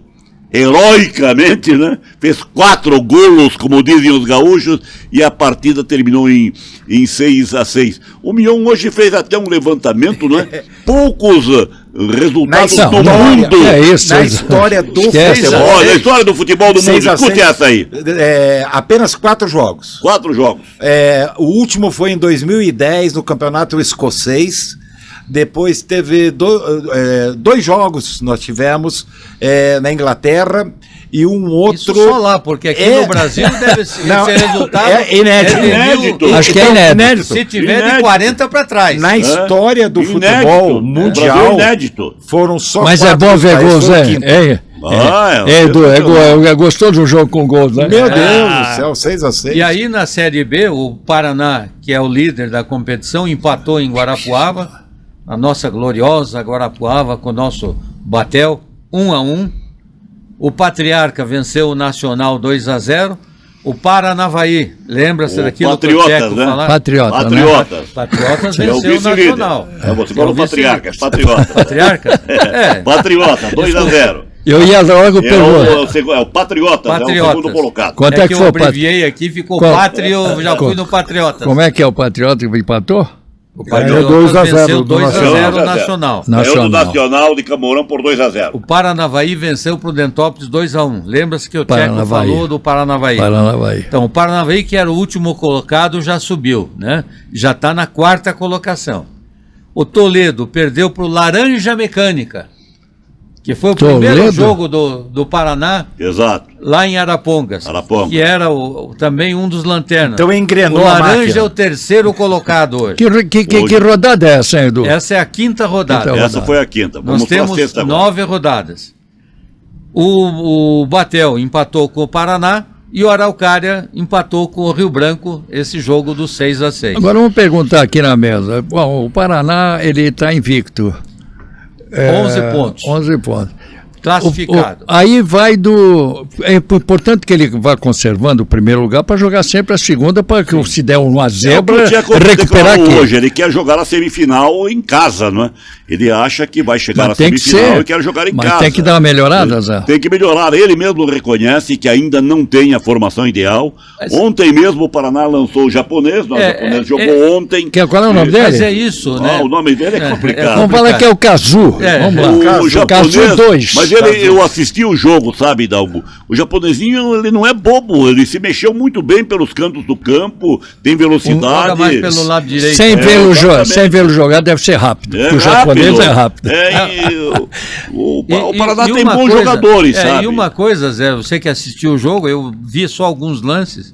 heroicamente, né, fez 4 golos, como dizem os gaúchos, e a partida terminou em 6-6. O Mion hoje fez até um levantamento, né? Poucos resultados Na do história, mundo. É isso. Na história do Esquece. futebol. Olha, a história do futebol do mundo, 6 a escute 6, essa aí. Apenas 4 jogos. 4 jogos. O último foi em 2010, no Campeonato Escocês. Depois teve 2 jogos nós tivemos na Inglaterra e um outro... Isso só lá, porque aqui no Brasil deve ser, Não, esse resultado é inédito. de mil- Inédito. Acho que é inédito. Se tiver Inédito. de 40 para trás. Na história do Inédito. futebol Brasil mundial, inédito. foram só Mas é 4 bom ver países, gols, foi o né? quinto. Edu, é gostoso de um jogo com gols, né? Meu Deus do céu, 6-6. E aí na Série B, o Paraná, que é o líder da competição, empatou em Guarapuava, a nossa gloriosa Guarapuava com o nosso Batel, 1-1. O Patriarca venceu o Nacional 2-0. O Paranavaí, lembra-se O daquilo Patriotas, que o Teco né? falar? Patriota, né? Patriotas. Patriotas É o venceu o vice-líder. Nacional. Você falou É o vice-líder. Patriarca, Patriota. Patriarca? É. Patriota, 2-0. Eu ia logo perguntar. É o Patriotas, é o Patriotas. segundo colocado. Quanto é que eu foi o abreviei aqui, ficou Qual- Pátrio, eu já fui no Patriotas. Como é que é o Patriota que empatou? O Ganhou 2 a 0 venceu do 2-0 Nacional. o Nacional. É o do Nacional. Nacional de Camorão por 2-0. O Paranavaí venceu o Prudentópolis 2-1. Lembra-se que o Teco Paranavaí. falou do Paranavaí. Paranavaí. Então, o Paranavaí, que era o último colocado, já subiu, né? Já está na 4ª colocação. O Toledo perdeu para o Laranja Mecânica, que foi o primeiro Toledo? jogo do Paraná, Exato. lá em Arapongas. Arapongas. Que era também um dos lanternas. Então engrenou o a Laranja máquina. é o 3º colocado hoje. Que rodada é essa, hein, Edu? Essa é a 5ª rodada. Então, Essa foi a quinta. Nós Vamos para a temos sexta agora. 9 rodadas. O Batel empatou com o Paraná e o Araucária empatou com o Rio Branco, esse jogo do 6-6. Agora vamos perguntar aqui na mesa. Bom, o Paraná, ele está invicto. 11 pontos. 11 pontos. Classificado. Aí vai do... É importante que ele vá conservando o primeiro lugar para jogar sempre a segunda, para que se der uma É o que zebra, o Tcheco recuperar declarou aqui. hoje. Ele quer jogar a semifinal em casa, não é? Ele acha que vai chegar Mas na tem que semifinal ser. e quer jogar em Mas casa. tem que dar uma melhorada, Zé. Tem que melhorar. Ele mesmo reconhece que ainda não tem a formação ideal. Mas- Ontem mesmo o Paraná lançou o japonês. O japonês jogou ontem. Qual é o nome Mas dele? é isso, né? O nome dele é complicado. Vamos falar que é o Cazu. É, Vamos lá. O japonês, Cazu 2. mas eu assisti o jogo, sabe, Hidalgo? O japonesinho, ele não é bobo, ele se mexeu muito bem pelos cantos do campo, tem Joga velocidade. mais pelo lado direito. Sem vê-lo exatamente. jogar, deve ser rápido. É porque o japonês é rápido. O E- Paraná e tem uma bons coisa- jogadores, sabe? E uma coisa, Zé, você que assistiu o jogo, eu vi só alguns lances.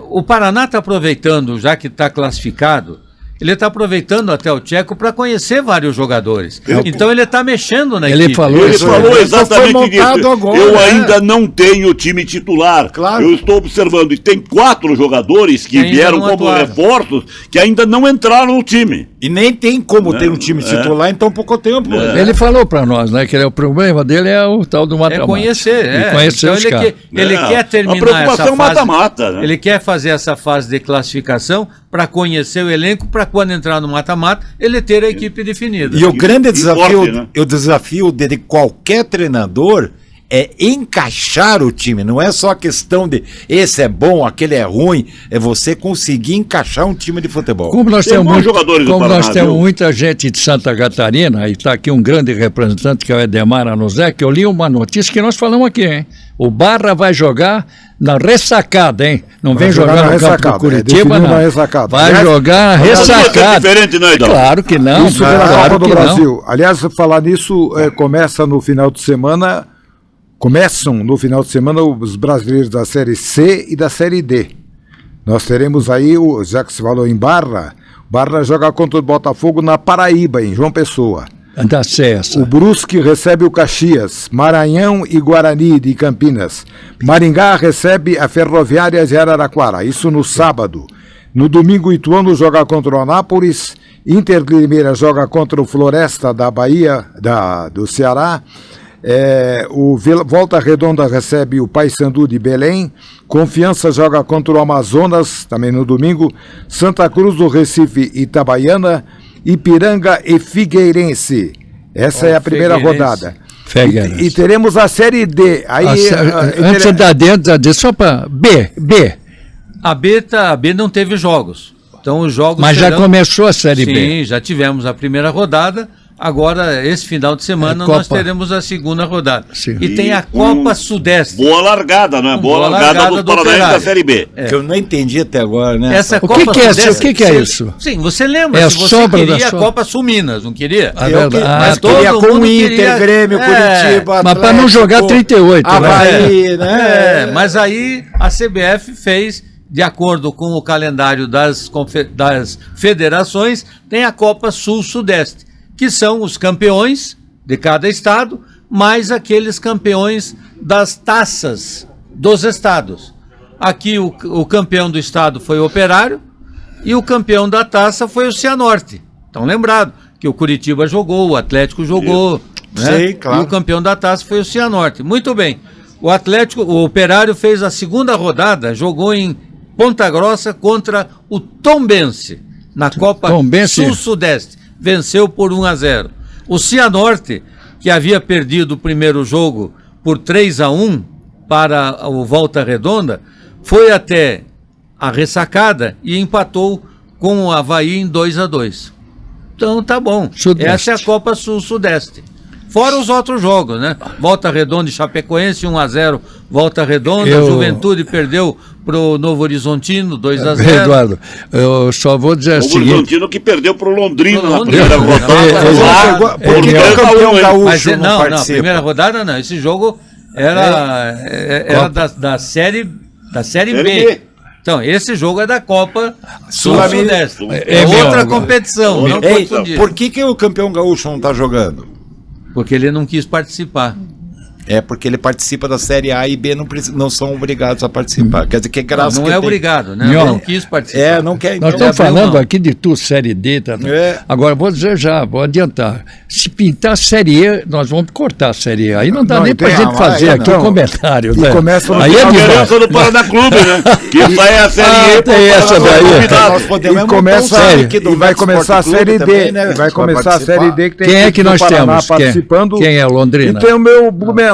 O Paraná está aproveitando, já que está classificado, Ele está aproveitando até o Tcheco para conhecer vários jogadores. Então ele está mexendo na Ele equipe. falou Ele isso. falou Foi exatamente montado isso. agora, Eu né? ainda não tenho time titular. Claro. Eu estou observando. E tem 4 jogadores que Que ainda vieram não como atuaram. reforços que ainda não entraram no time. E nem tem como ter um time titular em tão pouco tempo. Ele falou para nós, né, que o problema dele é o tal do É mata-mata. conhecer, E conhecer então os ele, caras. ele É, quer terminar a preocupação essa fase. mata-mata, né? Ele quer fazer essa fase de classificação para conhecer o elenco, para quando entrar no mata-mata, ele ter a equipe definida. E o grande E desafio, forte, né? o desafio de qualquer treinador é encaixar o time. Não é só a questão de esse é bom, aquele é ruim. É você conseguir encaixar um time de futebol. Como nós Tem temos, bons jogadores do como Paraná, nós temos viu? muita gente de Santa Catarina, e está aqui um grande representante que é o Edemar Anuzé, que eu li uma notícia que nós falamos aqui, hein? O Barra vai jogar na ressacada, hein? Não Vai vem jogar jogar na no campo ressacada, do Curitiba, definiu não. na ressacada. Vai Aliás, jogar na Podia ser ressacada. diferente, né, Idão? Claro que não. Isso pela claro Copa do que não. Brasil. Aliás, falar nisso, começa no final de semana. Começam no final de semana os brasileiros da Série C e da Série D. Nós teremos aí, já que se falou em Barra joga contra o Botafogo na Paraíba, em João Pessoa. Da Cessa. O Brusque recebe o Caxias, Maranhão e Guarani de Campinas. Maringá recebe a Ferroviária de Araraquara, isso no sábado. No domingo, o Ituano joga contra o Anápolis, Inter de Limeira joga contra o Floresta da Bahia, do Ceará. O Volta Redonda recebe o Paysandu de Belém, Confiança joga contra o Amazonas, também no domingo, Santa Cruz do Recife e Itabaiana, Ipiranga e Figueirense. Essa é a primeira Figueirense. rodada. Figueirense. E teremos a Série D. Aí, Antes da dentro, só para B. A B não teve jogos. Então os jogos Mas já serão- começou a Série B. Sim, já tivemos a primeira rodada. Agora, esse final de semana, Copa. nós teremos a segunda rodada. Sim. E tem a E Copa Sudeste. Boa largada, não é? Boa largada dos do paranaenses da Operário. Série B. Que eu não entendi até agora, né? Essa O Copa que é Sudeste, isso? O que é isso? Sim, você lembra? É a se você sobra da queria a sobra. Copa Sul Minas, não queria? Ah, Eu que- verdade. mas todo queria com mundo o Inter, queria- Grêmio, Curitiba, Mas para não jogar Atlético, 38, né? Avaí, né? Mas aí a CBF fez, de acordo com o calendário das federações, tem a Copa Sul-Sudeste, que são os campeões de cada estado, mais aqueles campeões das taças dos estados. Aqui o campeão do estado foi o Operário e o campeão da taça foi o Cianorte. Então lembrado que o Curitiba jogou, o Atlético jogou, né? Sim, claro. E o campeão da taça foi o Cianorte. Muito bem. O Operário fez a segunda rodada, jogou em Ponta Grossa contra o Tombense, na Copa Tombense. Sul-Sudeste. Venceu por 1-0. O Cianorte, que havia perdido o primeiro jogo por 3-1 para o Volta Redonda, foi até a ressacada e empatou com o Avaí em 2-2. Então tá bom. Sudeste. Essa é a Copa Sul-Sudeste. Fora os outros jogos, né? Volta Redonda e Chapecoense, 1-0, Volta Redonda, Juventude perdeu pro Novo Horizontino, 2-0. Eduardo, eu só vou dizer o O seguinte. Horizontino que perdeu pro Londrina na Londrina. primeira rodada. Por que que o Porque campeão gaúcho Mas não não, participa? primeira rodada não. Esse jogo era da série Série B. B. Então, esse jogo é da Copa Sul-Americana. Sul-Sudeste. É É outra meu. competição, não Ei, confundir. por que o campeão gaúcho não tá jogando? Porque ele não quis participar. É porque ele participa da Série A e B, não são obrigados a participar. Quer dizer, que graça Não que é tem. obrigado, né? Não. Não quis participar. É, não quer. Nós Então, estamos abriu falando mão. aqui de tu, Série D. Tá? É. Agora, vou dizer já, vou adiantar. Se pintar Série E, nós vamos cortar a Série E. Aí não dá Não, nem pra então, gente fazer aí, aqui então, comentário. e Né? começa no Aí é A demais. diferença do Paraná Clube, né? Que isso aí é a Série E. tem essa daí. nós podemos E montar começa, um time aqui do e vai Neto começar a Esporte Série Clube D. também, né? Vai Pra começar a participar. Série D que tem Quem é equipe que do nós Paraná temos? participando. Quem é Londrina? E tem o meu Blumenau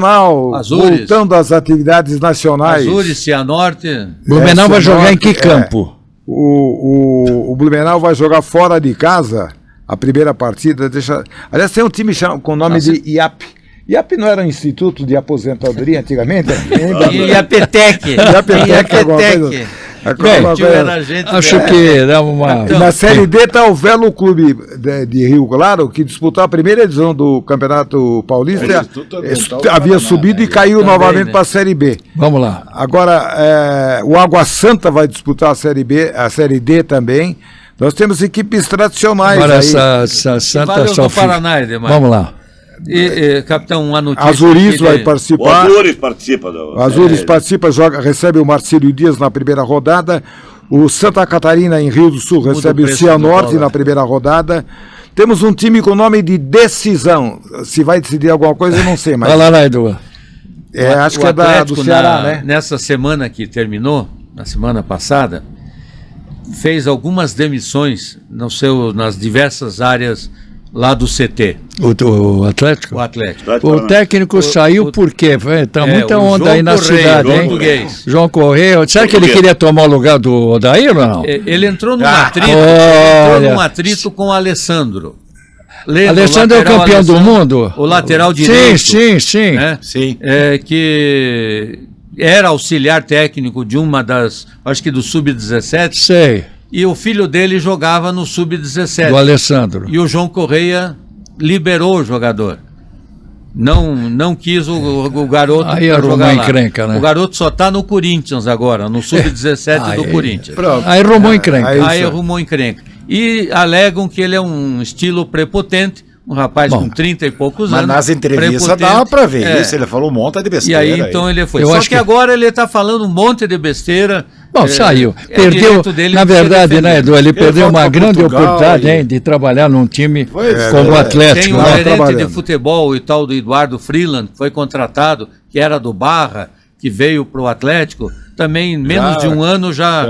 Azures. voltando às atividades nacionais. Azures, Cianorte. Blumenau vai jogar em que Cianorte, campo? O Blumenau vai jogar fora de casa a primeira partida. Aliás, tem um time com o nome de IAP. IAP não era um instituto de aposentadoria antigamente? E a Petec. IAPTEC, alguma coisa. Alguma Tio coisa. era gente Acho que dá uma. Então, Na Série D está o Velo Clube de Rio Claro, que disputou a primeira edição do Campeonato Paulista. Instituto Ambiental do Havia Paraná, subido né? e caiu Também, novamente né? para a Série B. Vamos lá. Agora, o Água Santa vai disputar a Série B, a Série D também. Nós temos equipes tradicionais Agora, aí. essa Santa Valeu do Sofia. Paraná, Edemar. Vamos lá. Capitão, uma notícia. Azuris aqui vai de- O participar. Azures participa. Do, Azuris participa, recebe o Marcílio Dias na primeira rodada. O Santa Catarina, em Rio do Sul, recebe o preço do Cianorte dólar. na primeira rodada. Temos um time com nome de Decisão. Se vai decidir alguma coisa, eu não sei, mas Vai lá, Edu. acho O que é do Atlético, Ceará, né? Nessa semana que terminou, na semana passada, fez algumas demissões nas diversas áreas lá do CT, O Atlético? o Atlético. O técnico saiu por quê? Tá muita o onda João aí na Correia, cidade, João hein? Português. João Correia. Será que ele queria tomar o lugar do Odair ou não? Ele entrou num olha. atrito com o Alessandro. Lembra, Alessandro é o lateral campeão do Alessandro? mundo? O lateral direito. Sim. Né? Sim. Que era auxiliar técnico de uma das, acho que do Sub-17, Sei. e o filho dele jogava no Sub-17. Do Alessandro. E o João Correia liberou o jogador. Não quis o garoto Aí pra arrumou jogar lá. encrenca, né? O garoto só está no Corinthians agora, no Sub-17 do Aí. Corinthians. Aí arrumou encrenca. Aí arrumou encrenca. E alegam que ele é um estilo prepotente, um rapaz Bom, com 30 e poucos Mas anos. nas entrevistas prepotente. dava pra ver É. isso. Ele falou um monte de E besteira. aí então ele foi. Eu Só acho que que- agora ele está falando um monte de besteira. Bom, saiu. É Perdeu, direito dele na de se verdade, defender. né, Edu? Ele perdeu volta uma pra grande Portugal oportunidade, e- hein, de trabalhar num time como o é. Atlético. Tem um né? gerente de trabalhando. futebol, o tal do Eduardo Freeland, que foi contratado, que era do Barra, que veio para o Atlético, também em menos Já- de um ano já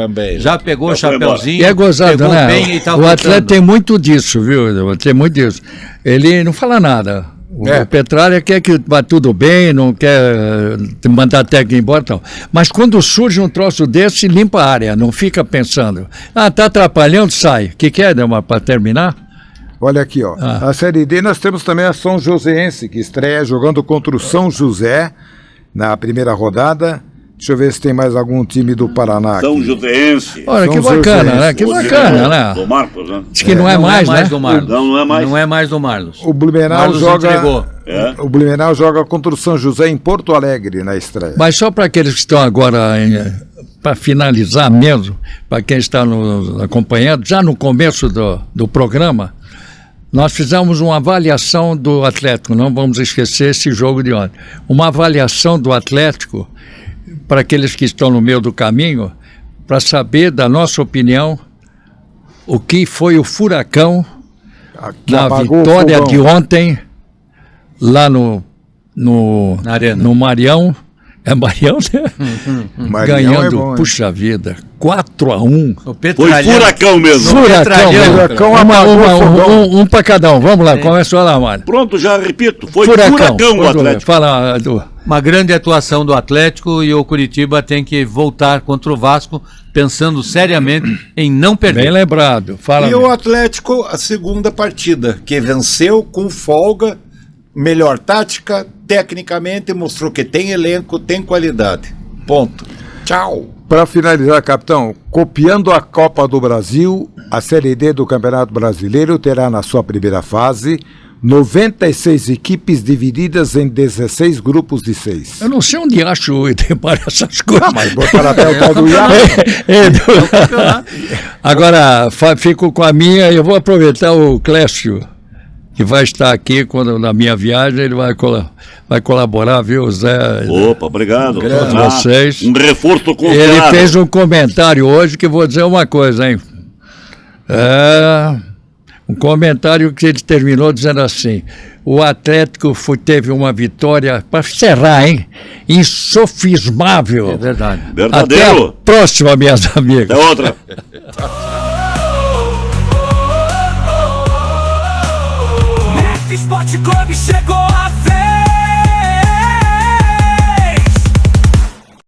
pegou o Já foi chapeuzinho. E é gozado, pegou né? bem e tá O Atlético voltando. tem muito disso, viu? Edu? Tem muito disso. Ele não fala nada. O Petralha quer que vá tudo bem, não quer mandar técnico embora e tal. Mas quando surge um troço desse, limpa a área, não fica pensando. Ah, tá atrapalhando, sai. O que é, Delmar, para terminar? Olha aqui, ó. A Série D nós temos também a São Joséense, que estreia jogando contra o São José na primeira rodada. Deixa eu ver se tem mais algum time do Paraná São aqui. Joséense. Olha, São que bacana, Joséense. né? Que bacana, né? Do Marcos, né? Diz que não é mais, né? do Marlos. Não é mais. Não é mais do Marlos. O Blumenau Marlos joga. entregou. É. O Blumenau joga contra o São José em Porto Alegre na estreia. Mas só para aqueles que estão agora, para finalizar mesmo, para quem está nos acompanhando, já no começo do programa, nós fizemos uma avaliação do Atlético, não vamos esquecer esse jogo de ontem. Uma avaliação do Atlético para aqueles que estão no meio do caminho, para saber da nossa opinião o que foi o furacão Que na apagou o vitória fogão. de ontem lá no Na Arena. no Marião. É Marião, né? Marião Ganhando, é bom, hein? puxa vida, 4-1. O Foi Petralhão. furacão mesmo. Furacão, Petralhão. Furacão apagou o fogão. um para cada um. Vamos lá, começa lá, Mário. Pronto, já repito. Foi Furacão. furacão o Atlético. Fala, Edu. Uma grande atuação do Atlético e o Curitiba tem que voltar contra o Vasco, pensando seriamente em não perder. Bem lembrado. Fala. E o Atlético, a segunda partida, que venceu com folga, melhor tática, tecnicamente, mostrou que tem elenco, tem qualidade. Ponto. Tchau. Para finalizar, capitão, copiando a Copa do Brasil, a Série D do Campeonato Brasileiro terá na sua primeira fase 96 equipes divididas em 16 grupos de 6. Eu não sei onde acho o Edemar essas coisas. Mas botaram até o tal do Iago. Edu. Agora, fico com a minha, eu vou aproveitar o Clécio, que vai estar aqui quando na minha viagem, ele vai colaborar, viu, Zé? Opa, obrigado. Todos vocês. Um reforço confiável. Ele fez um comentário hoje que eu vou dizer uma coisa, hein? Um comentário que ele terminou dizendo assim: o Atlético teve uma vitória, para encerrar, hein? Insofismável. É verdade. Até Verdadeiro. a próxima, minhas amigas. Até outra. Net Sport Clube chegou a